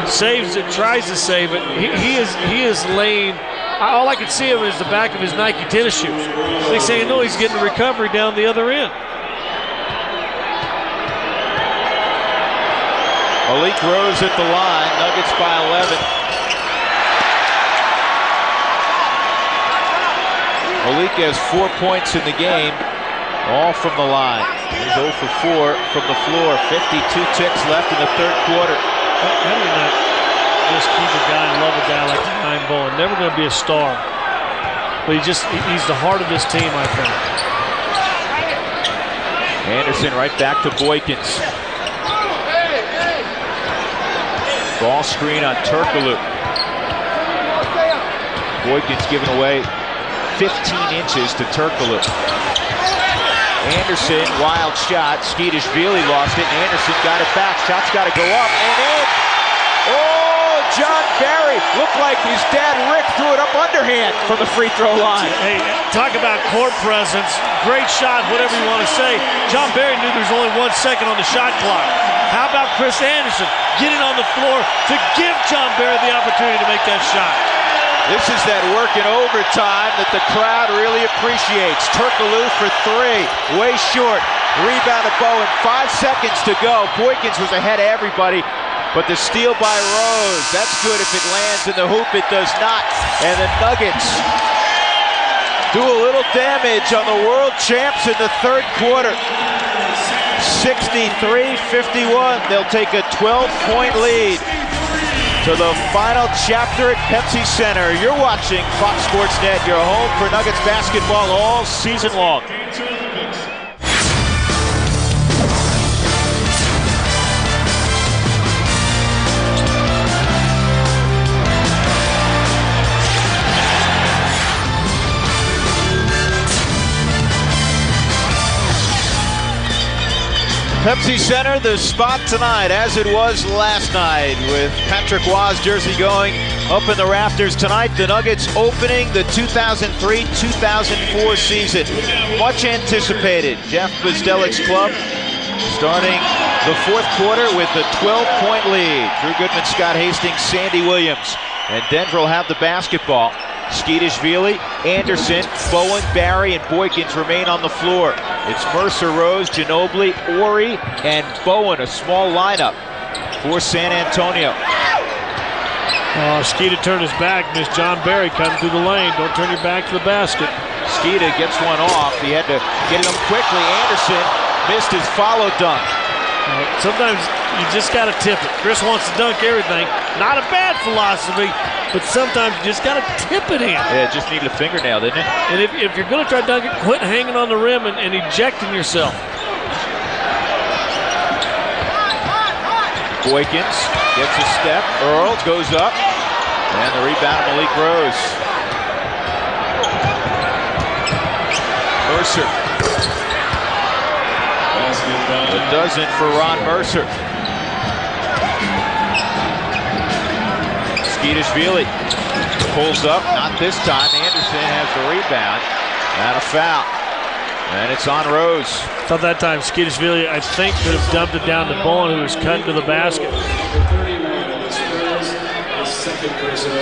Saves it, tries to save it. He is laying. All I can see of it is the back of his Nike tennis shoes. They say, no, he's getting the recovery down the other end. Malik Rose at the line. Nuggets by 11. Malik has 4 points in the game, all from the line. He's 0 for 4 from the floor. 52 ticks left in the third quarter. How do you not just keep a guy and love a guy like Ryan Bowen? Never going to be a star, but he's the heart of this team, I think. Anderson right back to Boykins. Ball screen on Turkoglu. Boykins giving away 15 inches to Turkoglu. Anderson, wild shot. Skeetishvili lost it. Anderson got it back. Shot's got to go up and in. Oh, John Barry looked like his dad Rick threw it up underhand from the free throw line. Hey, talk about court presence. Great shot, whatever you want to say. John Barry knew there was only 1 second on the shot clock. How about Chris Anderson getting on the floor to give John Barry the opportunity to make that shot? This is that work in overtime that the crowd really appreciates. Turkoglu for 3, way short. Rebound of Bowen, 5 seconds to go. Boykins was ahead of everybody, but the steal by Rose, that's good if it lands in the hoop. It does not. And the Nuggets do a little damage on the world champs in the third quarter. 63-51. They'll take a 12-point lead to the final chapter at Pepsi Center. You're watching Fox Sports Net, your home for Nuggets basketball all season long. Pepsi Center, the spot tonight, as it was last night, with Patrick Waugh's jersey going up in the rafters tonight. The Nuggets opening the 2003-2004 season. Much anticipated. Jeff Bzdelik's club starting the fourth quarter with a 12-point lead. Drew Goodman, Scott Hastings, Sandy Williams. And Denver will have the basketball. Skeetishvili, Anderson, Bowen, Barry, and Boykins remain on the floor. It's Mercer, Rose, Ginobili, Ori, and Bowen, a small lineup for San Antonio. Skeeta turned his back, missed John Barry coming through the lane. Don't turn your back to the basket. Skeeta gets one off. He had to get it up quickly. Anderson missed his follow dunk. Sometimes you just got to tip it. Chris wants to dunk everything. Not a bad philosophy, but sometimes you just got to tip it in. Yeah, it just needed a fingernail, didn't it? And if you're going to try to dunk it, quit hanging on the rim and ejecting yourself. Boykins gets a step. Earl goes up. And the rebound, Malik Rose. Mercer. A dozen for Ron Mercer. Skeetishvili pulls up, not this time. Anderson has the rebound, and a foul. And it's on Rose. Thought that time Skeetishvili, I think, could have dumped it down to Bowen, who was cutting to the basket.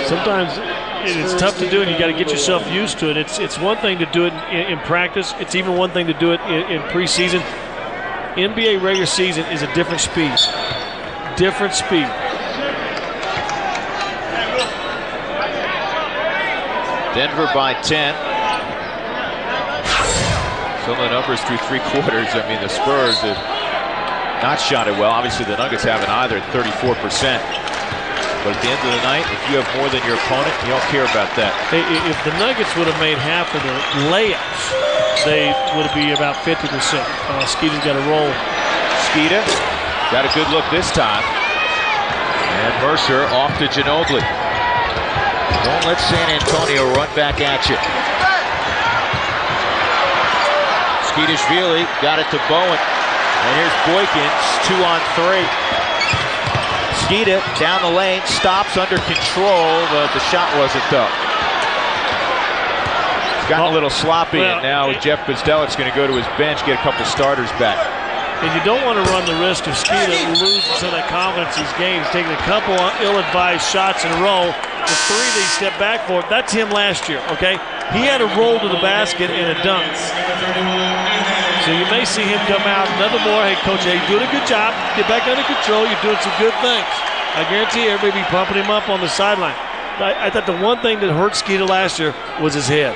Sometimes it's tough to do, and you got to get yourself used to it. It's one thing to do it in practice. It's even one thing to do it in preseason. NBA regular season is a different speed. Different speed. Denver by 10. Some of the numbers through three quarters. I mean, the Spurs have not shot it well. Obviously, the Nuggets haven't either, 34%. But at the end of the night, if you have more than your opponent, you don't care about that. If the Nuggets would have made half of the layups, they would be about 50%. Skeeta's got a roll. Skeeta got a good look this time. And Mercer off to Ginobili. Don't let San Antonio run back at you. Skeetishvili got it to Bowen. And here's Boykins, 2-on-3. Skeeta down the lane, stops under control, but the shot wasn't up. It's gotten a little sloppy, and now Jeff Bzdelik's going to go to his bench, get a couple starters back. And you don't want to run the risk of Skeeta losing some of that confidence he's gained. He's taking a couple ill-advised shots in a row. The three that he stepped back for, that's him last year, okay? He had a roll to the basket and a dunk. So you may see him come out another more. Hey, Coach, you're doing a good job. Get back under control. You're doing some good things. I guarantee you, everybody be pumping him up on the sideline. I thought the one thing that hurt Skeeta last year was his head.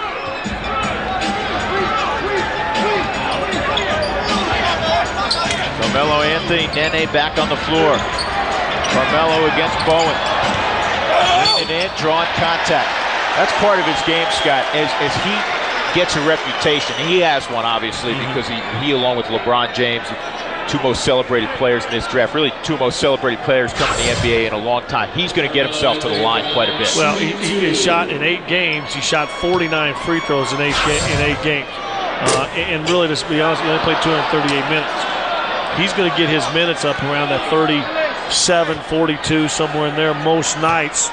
Carmelo Anthony, Nene back on the floor. Carmelo against Bowen. Leaning in, drawing contact. That's part of his game, Scott, as he gets a reputation. He has one, obviously, because he along with LeBron James, two most celebrated players in this draft, really two most celebrated players coming to the NBA in a long time. He's going to get himself to the line quite a bit. Well, he shot in 8 games. He shot 49 free throws in 8 games. And really, to be honest, he only played 238 minutes. He's going to get his minutes up around that 37, 42, somewhere in there most nights.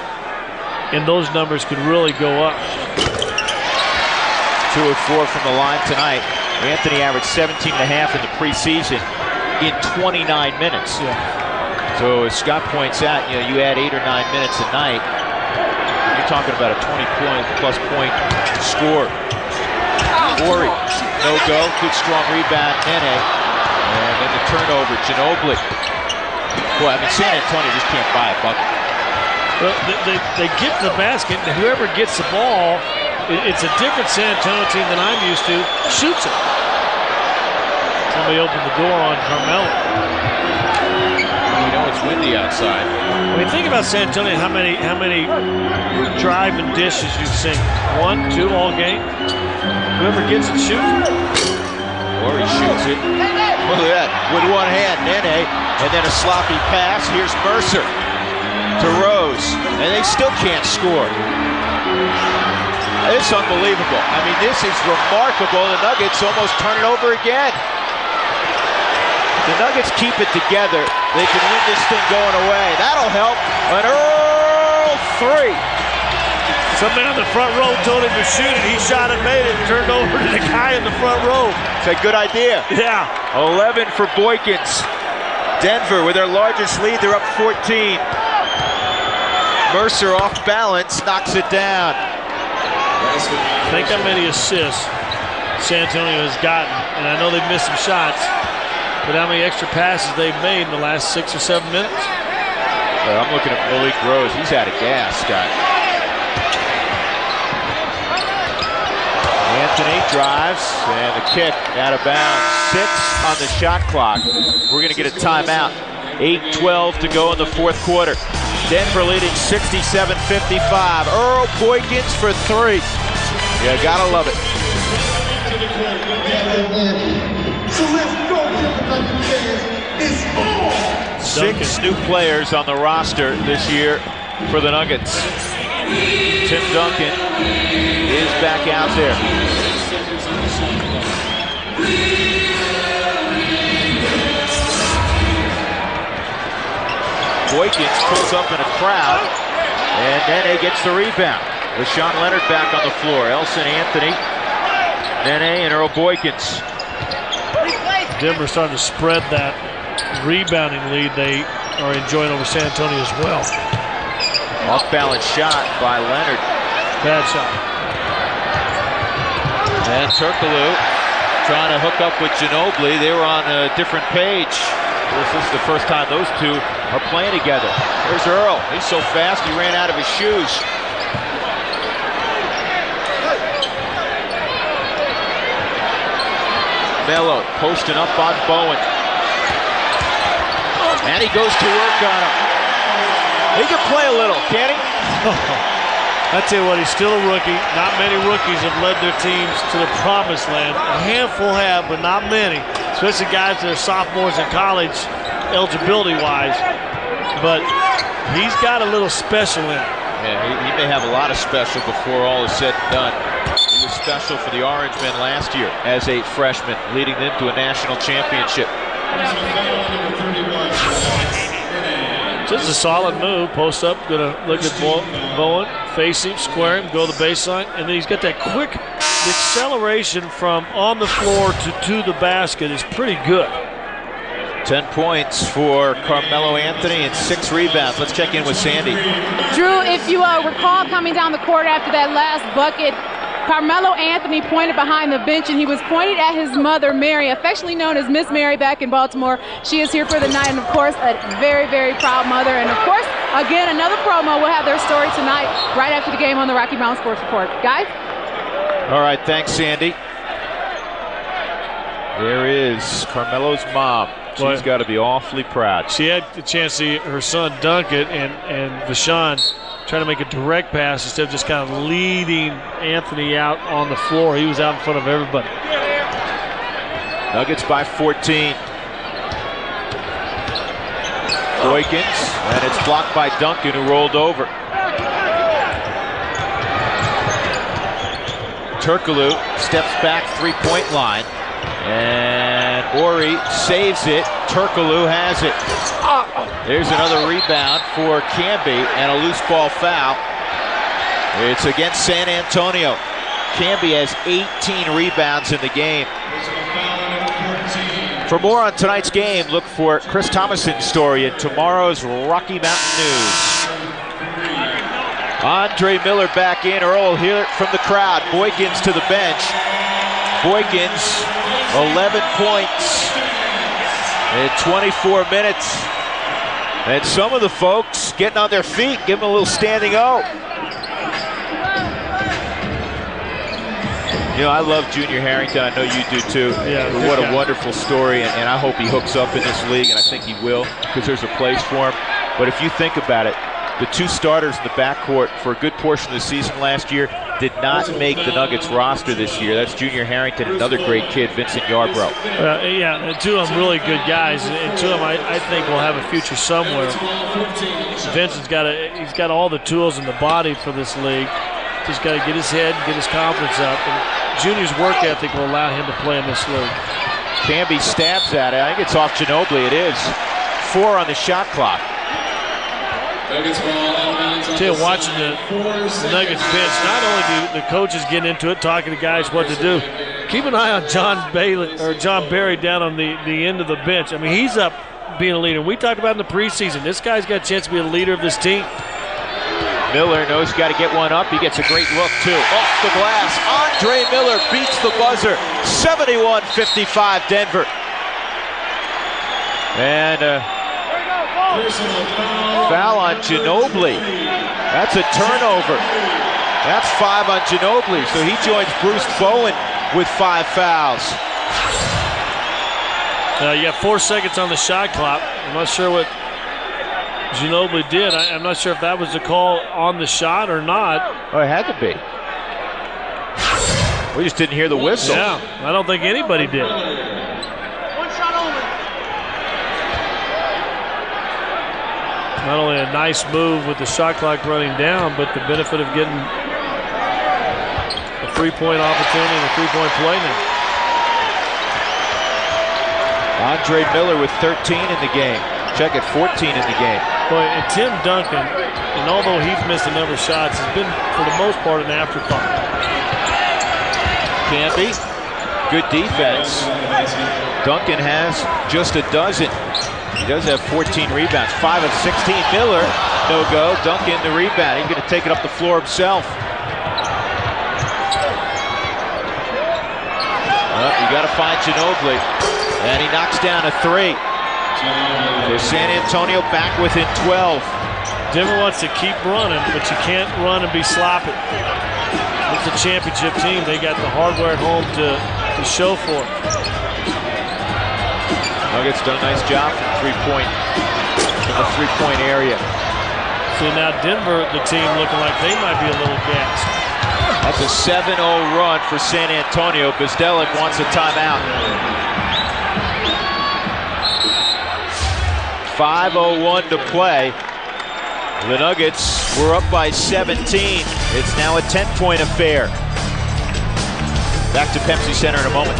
And those numbers could really go up. 2 of 4 from the line tonight. Anthony averaged 17.5 in the preseason in 29 minutes. Yeah. So as Scott points out, you add 8 or 9 minutes a night, you're talking about a 20-plus point score. Ori, no go, good strong rebound, Nene. And then the turnover, Ginobili. Boy, I mean, San Antonio just can't buy a bucket. Well, they get to the basket, and whoever gets the ball it's a different San Antonio team than I'm used to. Shoots it. Somebody opened the door on Carmelo. You know it's windy outside. I mean, think about San Antonio. How many drive and dishes you've seen? 1, 2 all game. Whoever gets it shoots it. Or he shoots it. Look at that. With one hand, Nene. And then a sloppy pass. Here's Mercer to Rose. And they still can't score. It's unbelievable. I mean, this is remarkable. The Nuggets almost turn it over again. The Nuggets keep it together. They can win this thing going away. That'll help. An Earl 3. Somebody on the front row told him to shoot it. He shot and made it and turned over to the guy in the front row. It's a good idea. Yeah. 11 for Boykins. Denver with their largest lead. They're up 14. Mercer off balance, knocks it down. Think how many assists San Antonio has gotten. And I know they've missed some shots, but how many extra passes they've made in the last 6 or 7 minutes? Well, I'm looking at Malik Rose. He's out of gas, Scott. Anthony drives, and the kick out of bounds. 6 on the shot clock. We're going to get a timeout. 8:12 to go in the fourth quarter. Denver leading 67-55. Earl Boykins for 3. You gotta love it. So let's go, it's on. 6 new players on the roster this year for the Nuggets. Tim Duncan is back out there. Boykins pulls up in a crowd, and Nene gets the rebound. LaShawn Leonard back on the floor. Elson Anthony, Nene, and Earl Boykins. Denver starting to spread that rebounding lead they are enjoying over San Antonio as well. Off-balance shot by Leonard. Bad shot. And Turkoglu trying to hook up with Ginobili. They were on a different page. This is the first time those two are playing together. There's Earl. He's so fast he ran out of his shoes. Melo posting up on Bowen. And he goes to work on him. He can play a little, can't he? I tell you what, he's still a rookie. Not many rookies have led their teams to the promised land. A handful have, but not many. Especially guys that are sophomores in college, eligibility-wise. But he's got a little special in him. Yeah, he may have a lot of special before all is said and done. He was special for the Orange Men last year as a freshman, leading them to a national championship. Just a solid move. Post up, gonna look at Bowen, face him, square him, go to the baseline, and then he's got that quick acceleration from on the floor to the basket is pretty good. 10 points for Carmelo Anthony and 6 rebounds. Let's check in with Sandy. Drew, if you recall coming down the court after that last bucket, Carmelo Anthony pointed behind the bench, and he was pointing at his mother, Mary, affectionately known as Miss Mary back in Baltimore. She is here for the night, and of course, a very, very proud mother. And of course, again, another promo. We'll have their story tonight, right after the game on the Rocky Mountain Sports Report. Guys? All right, thanks, Sandy. There is Carmelo's mom. She's got to be awfully proud. She had the chance to see her son dunk it, and Vashawn trying to make a direct pass instead of just kind of leading Anthony out on the floor. He was out in front of everybody. Nuggets by 14. Boykins, and it's blocked by Duncan, who rolled over. Turkoglu steps back, three-point line. And Ori saves it. Turkoglu has it. There's another rebound for Camby and a loose ball foul. It's against San Antonio. Camby has 18 rebounds in the game. For more on tonight's game, look for Chris Thomason's story in tomorrow's Rocky Mountain News. Andre Miller back in. Earl will hear it from the crowd. Boykins to the bench. Boykins, 11 points in 24 minutes. And some of the folks getting on their feet, give them a little standing O. You know, I love Junior Harrington. I know you do too. Yeah, what a wonderful story, and I hope he hooks up in this league, and I think he will, because there's a place for him. But if you think about it, the two starters in the backcourt for a good portion of the season last year did not make the Nuggets roster this year. That's Junior Harrington, another great kid, Vincent Yarbrough. Yeah, two of them really good guys, and two of them I think will have a future somewhere. Vincent's he's got all the tools in the body for this league. Just got to get his head, get his confidence up, and Junior's work ethic will allow him to play in this league. Camby stabs at it. I think it's off Ginobili. It is. 4 on the shot clock. Tell you, watching the Nuggets bench, not only do the coaches get into it, talking to guys what to do, keep an eye on John Barry down on the end of the bench. I mean, he's up being a leader. We talked about in the preseason, this guy's got a chance to be a leader of this team. Miller knows he's got to get one up. He gets a great look, too. Off the glass. Andre Miller beats the buzzer. 71-55 Denver. And foul on Ginobili. That's a turnover. That's 5 on Ginobili. So he joins Bruce Bowen with 5 fouls. You got 4 seconds on the shot clock. I'm not sure what Ginobili did. I'm not sure if that was the call on the shot or not. Oh, it had to be. We just didn't hear the whistle. Yeah, I don't think anybody did. Not only a nice move with the shot clock running down, but the benefit of getting a 3-point opportunity and a 3-point play now. Andre Miller with 13 in the game. Check it, 14 in the game. Boy, and Tim Duncan, and although he's missed a number of shots, has been, for the most part, an afterthought. Camby, good defense. Duncan has just a dozen. He does have 14 rebounds, 5 of 16. Miller, no go. Duncan the rebound. He's going to take it up the floor himself. You got to find Ginobili, and he knocks down a 3. There's San Antonio back within 12. Denver wants to keep running, but you can't run and be sloppy. It's a championship team. They got the hardware at home to show for it. Nuggets done a nice job from the three-point area. So now Denver, the team, looking like they might be a little gassed. That's a 7-0 run for San Antonio. Bzdelic wants a timeout. 5:01 to play. The Nuggets were up by 17. It's now a 10-point affair. Back to Pepsi Center in a moment.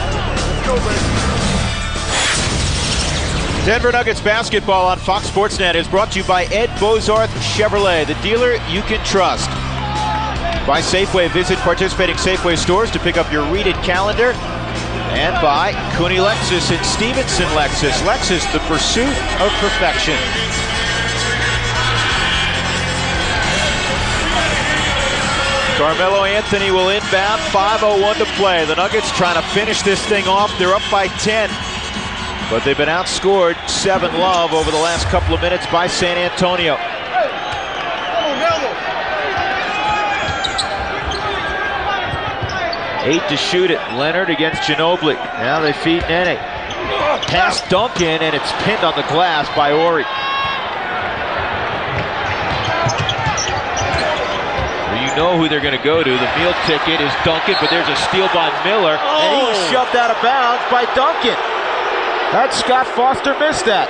Denver Nuggets basketball on Fox Sports Net is brought to you by Ed Bozarth Chevrolet, the dealer you can trust. By Safeway, visit participating Safeway stores to pick up your read-it calendar. And by Cooney Lexus and Stevenson Lexus. Lexus, the pursuit of perfection. Carmelo Anthony will inbound, 5:01 to play. The Nuggets trying to finish this thing off. They're up by 10. But they've been outscored 7-love over the last couple of minutes by San Antonio. 8 to shoot it. Leonard against Ginobili. Now they feed Nene. Pass Duncan, and it's pinned on the glass by Ori. You know who they're going to go to. The meal ticket is Duncan, but there's a steal by Miller, and he was shoved out of bounds by Duncan. That Scott Foster missed that.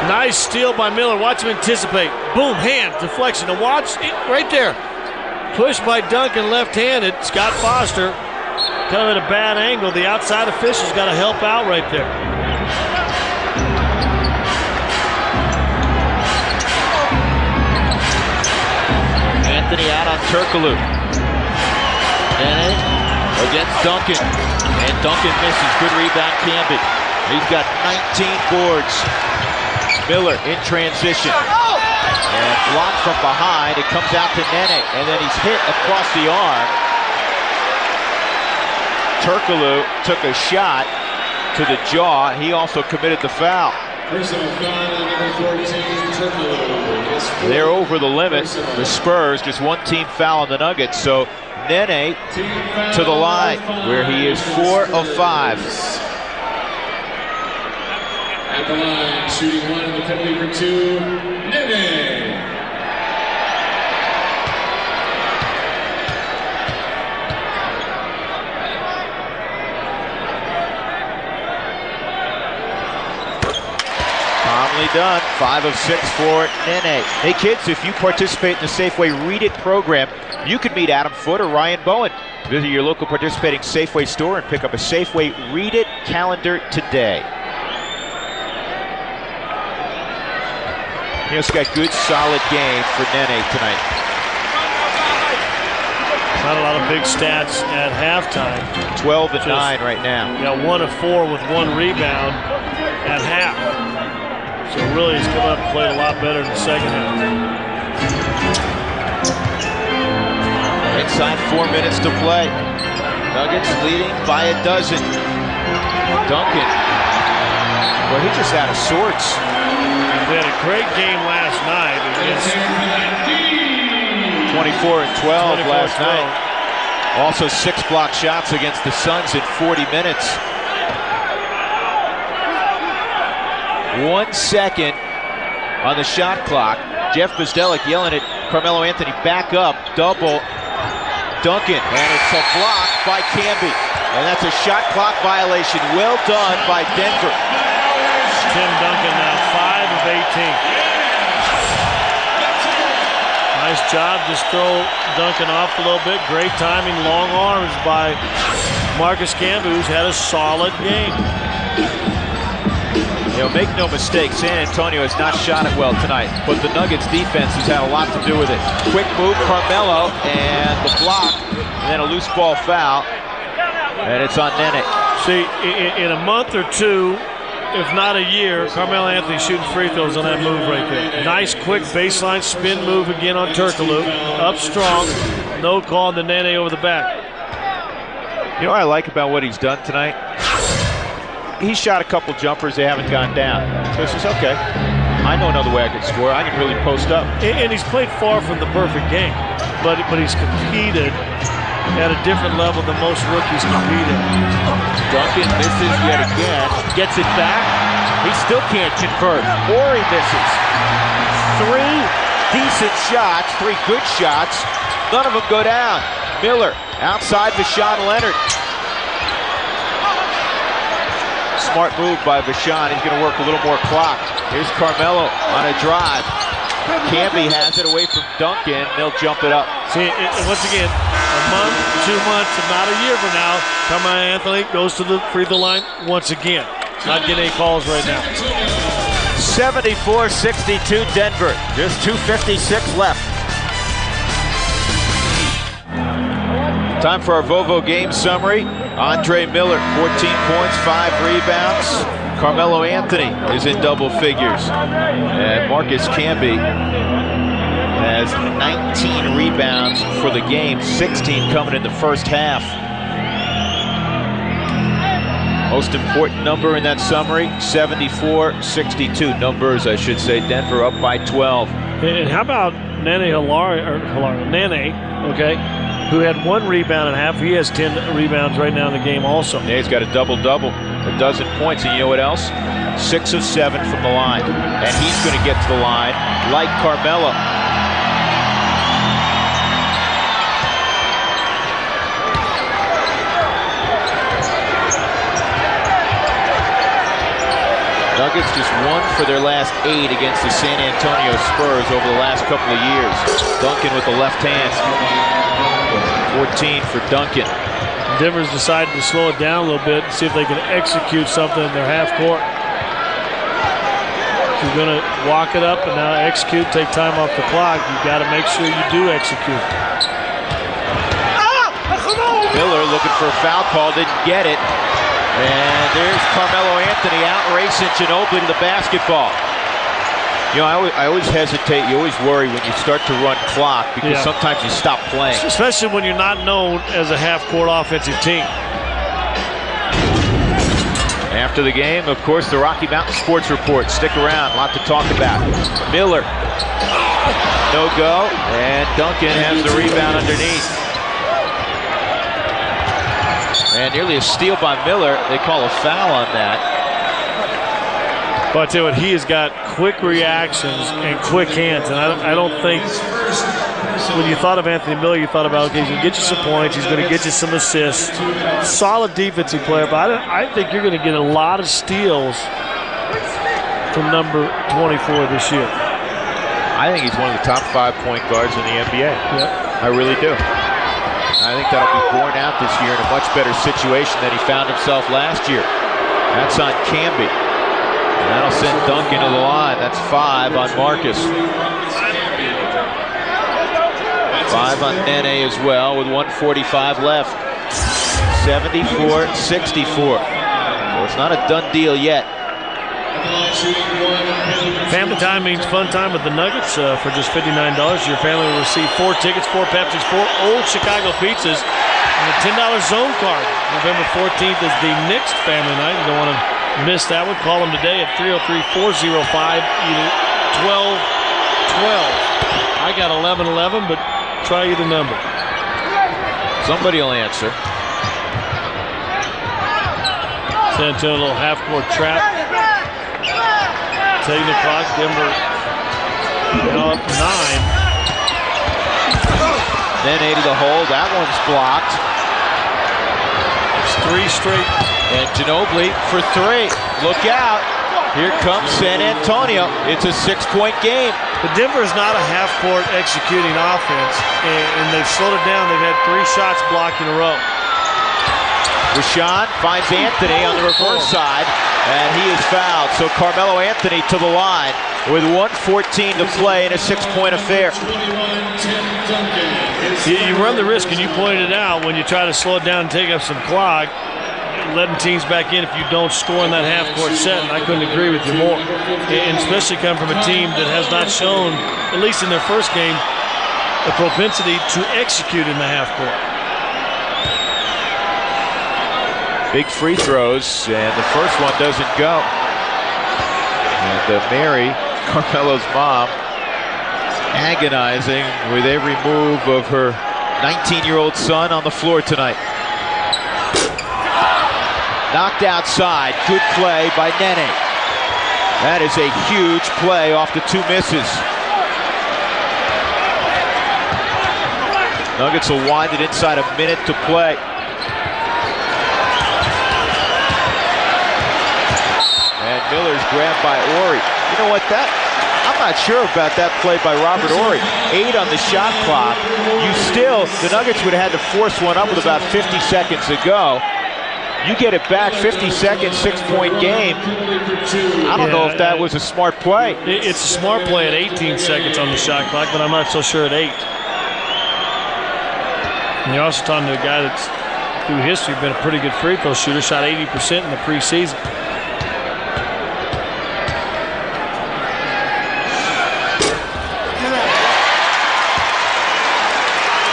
Nice steal by Miller. Watch him anticipate. Boom, hand, deflection. And watch it right there. Push by Duncan, left-handed. Scott Foster kind of at a bad angle. The outside official's got to help out right there. Anthony out on Turkoglu. Nene against Duncan. And Duncan misses. Good rebound, Camby. He's got 19 boards. Miller in transition. And blocked from behind. It comes out to Nene. And then he's hit across the arm. Turkoglu took a shot to the jaw. He also committed the foul. Personal foul on number 14, Turkoglu. They're over the limit. The Spurs, just one team foul on the Nuggets. So Nene to the line, where he is 4 of 5. At the line, shooting 1 and the penalty for 2, Nene. Calmly done. 5 of 6 for Nene. Hey kids, if you participate in the Safeway Read It program, you could meet Adam Foote or Ryan Bowen. Visit your local participating Safeway store and pick up a Safeway Read It calendar today. He's got good, solid game for Nene tonight. Not a lot of big stats at halftime. 12 and 9 right now. Yeah, 1 of 4 with 1 rebound at half. So really he's come up and played a lot better in the second half. Inside 4 minutes to play. Nuggets leading by a dozen. Duncan. Well, he just out of sorts. They had a great game last night against 24 and 12 last night. Also 6 block shots against the Suns in 40 minutes. 1 second on the shot clock. Jeff Bzdelik yelling at Carmelo Anthony, back up, double. Duncan, and it's a block by Camby. And that's a shot clock violation. Well done by Denver. Tim Duncan now 5 of 18. Nice job, just throw Duncan off a little bit. Great timing, long arms by Marcus Camby, who's had a solid game. You know, make no mistake, San Antonio has not shot it well tonight, but the Nuggets defense has had a lot to do with it. Quick move, Carmelo, and the block, and then a loose ball foul, and it's on Nene. See, in a month or two, if not a year, Carmelo Anthony shooting free throws on that move right there. Nice, quick baseline spin move again on Turkoglu. Up strong, no call on the Nene over the back. You know what I like about what he's done tonight? He shot a couple jumpers, they haven't gone down. So he says, okay, I know another way I can score. I can really post up. And he's played far from the perfect game, but he's competed at a different level than most rookies compete at. Duncan misses yet again, gets it back. He still can't convert, or he misses. 3 decent shots, 3 good shots. None of them go down. Miller outside Vashawn Leonard. Smart move by Vashawn. He's going to work a little more clock. Here's Carmelo on a drive. Camby has it away from Duncan. They'll jump it up. See, once again, a month, 2 months, if not a year from now, Carmelo Anthony goes to the free throw line once again. Not getting any calls right now. 74-62 Denver. Just 2:56 left. Time for our Vovo game summary. Andre Miller, 14 points, 5 rebounds. Carmelo Anthony is in double figures. And Marcus Camby has 19 rebounds for the game, 16 coming in the first half. Most important number in that summary, 74-62. Numbers, I should say. Denver up by 12. And how about Nene, okay, who had 1 rebound and a half. He has 10 rebounds right now in the game also. Yeah, he's got a double-double, a dozen points. And you know what else? 6 of 7 from the line. And he's going to get to the line like Carmelo. Nuggets just 1 for their last 8 against the San Antonio Spurs over the last couple of years. Duncan with the left hand. 14 for Duncan. Denver's decided to slow it down a little bit and see if they can execute something in their half court. If you're going to walk it up and now execute, take time off the clock, you've got to make sure you do execute. Miller looking for a foul call, didn't get it. And there's Carmelo Anthony out racing Ginobili to the basketball. You know, I always hesitate. You always worry when you start to run clock because sometimes you stop playing. Especially when you're not known as a half-court offensive team. After the game, of course, the Rocky Mountain Sports Report. Stick around, a lot to talk about. Miller, no go, and Duncan has the rebound underneath. And nearly a steal by Miller. They call a foul on that. But I tell you what, he has got quick reactions and quick hands, and I don't think when you thought of Anthony Miller, you thought about, okay, he's going to get you some points, he's going to get you some assists. Solid defensive player, but I think you're going to get a lot of steals from number 24 this year. I think he's one of the top 5 point guards in the NBA. Yep. I really do. I think that'll be borne out this year in a much better situation than he found himself last year. That's on Camby. And that'll send Duncan to the line. That's 5 on Marcus. 5 on Nene as well with 1:45 left. 74-64. Well, it's not a done deal yet. Family time means fun time with the Nuggets for just $59. Your family will receive 4 tickets, 4 Pepsis, 4 Old Chicago pizzas, and a $10 zone card. November 14th is the Knicks family night. You don't want to miss that one. Call them today at 303-405-1212. I got 1111, but try either number. Somebody will answer. San Antonio, a little half-court trap. Taking the clock, Denver now up 9. Then 8 to the hole. That one's blocked. It's 3 straight. And Ginobili for 3. Look out. Here comes San Antonio. It's a 6-point game. But Denver is not a half-court executing offense, and they've slowed it down. They've had 3 shots blocked in a row. Rashawn finds Anthony on the reverse side, and he is fouled. So Carmelo Anthony to the line with 1:14 to play in a 6-point affair. You run the risk, and you pointed it out, when you try to slow it down and take up some clock, letting teams back in if you don't score in that half-court set, and I couldn't agree with you more. And especially coming from a team that has not shown, at least in their first game, a propensity to execute in the half-court. Big free throws, and the first one doesn't go. And Mary, Carmelo's mom, agonizing with every move of her 19-year-old son on the floor tonight. Knocked outside. Good play by Nene. That is a huge play off the 2 misses. Nuggets will wind it inside a minute to play. And Miller's grabbed by Ori. You know what, I'm not sure about that play by Robert Ori. 8 on the shot clock. The Nuggets would have had to force one up with about 50 seconds to go. You get it back, 50 seconds, 6-point game. I don't know if that was a smart play. It's a smart play at 18 seconds on the shot clock, but I'm not so sure at 8. And you're also talking to a guy that's, through history, been a pretty good free throw shooter, shot 80% in the preseason.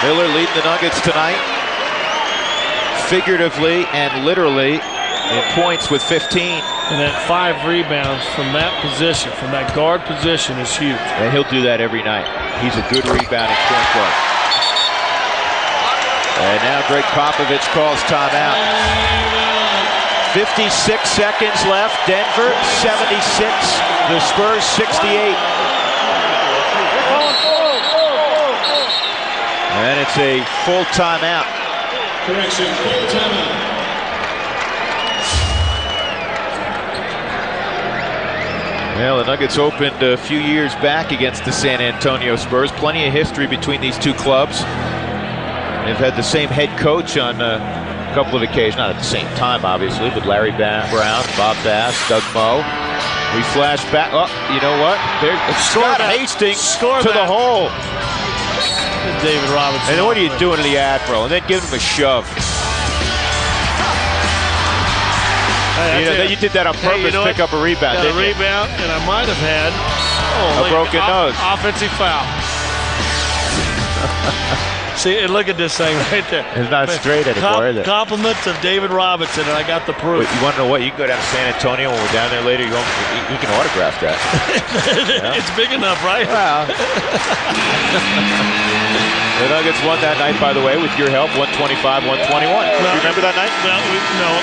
Miller leading the Nuggets tonight, figuratively and literally, in points with 15. And that 5 rebounds from that position, from that guard position, is huge. And he'll do that every night. He's a good rebounding point guard. And now Greg Popovich calls timeout. 56 seconds left. Denver 76. The Spurs 68. And it's a full timeout. Correction, full timeout. Well, the Nuggets opened a few years back against the San Antonio Spurs. Plenty of history between these two clubs. They've had the same head coach on a couple of occasions, not at the same time, obviously, but Larry Brown, Bob Bass, Doug Moe. We flash back. Oh, you know what? There's Scott Hastings to the hole. David Robinson. And what are you doing to the Admiral? And then give him a shove. You did that on purpose, pick up a rebound, got didn't a rebound, and I might have had a broken nose. Offensive foul. See, and look at this thing right there. It's not straight anymore, is it? Compliments of David Robinson, and I got the proof. But you want to know what? You can go down to San Antonio when we're down there later. You can autograph that. It's big enough, right? Well. The Nuggets won that night, by the way, with your help, 125-121. You remember that night? Well, no.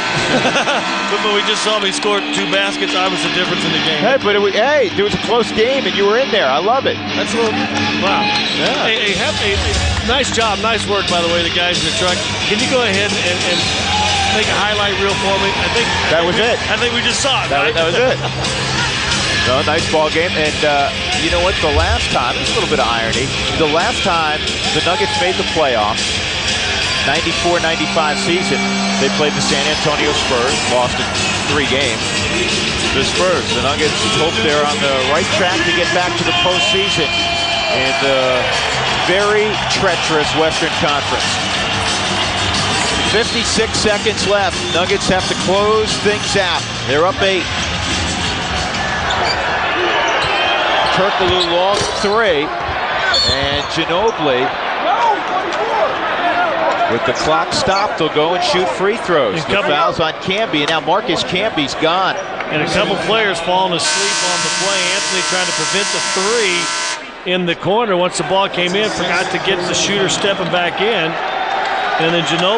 but we just saw me score 2 baskets. I was the difference in the game. Hey, but there was a close game, and you were in there. I love it. That's a little, wow. Yeah. Hey, nice job. Nice work, by the way, the guys in the truck. Can you go ahead and make a highlight reel for me? I think that was it. I think we just saw it, right? That was it. No, nice ball game. And you know what? The last time, there's a little bit of irony, the last time the Nuggets made the playoffs, 94-95 season, they played the San Antonio Spurs, lost in 3 games. The Spurs, the Nuggets hope they're on the right track to get back to the postseason in the very treacherous Western Conference. 56 seconds left. Nuggets have to close things out. They're up 8. Turkoglu long 3, and Ginobili, with the clock stopped, they'll go and shoot free throws. The fouls on Camby, and now Marcus Camby's gone. And a couple players falling asleep on the play. Anthony trying to prevent the 3 in the corner once the ball came in, forgot to get the shooter stepping back in, and then Ginobili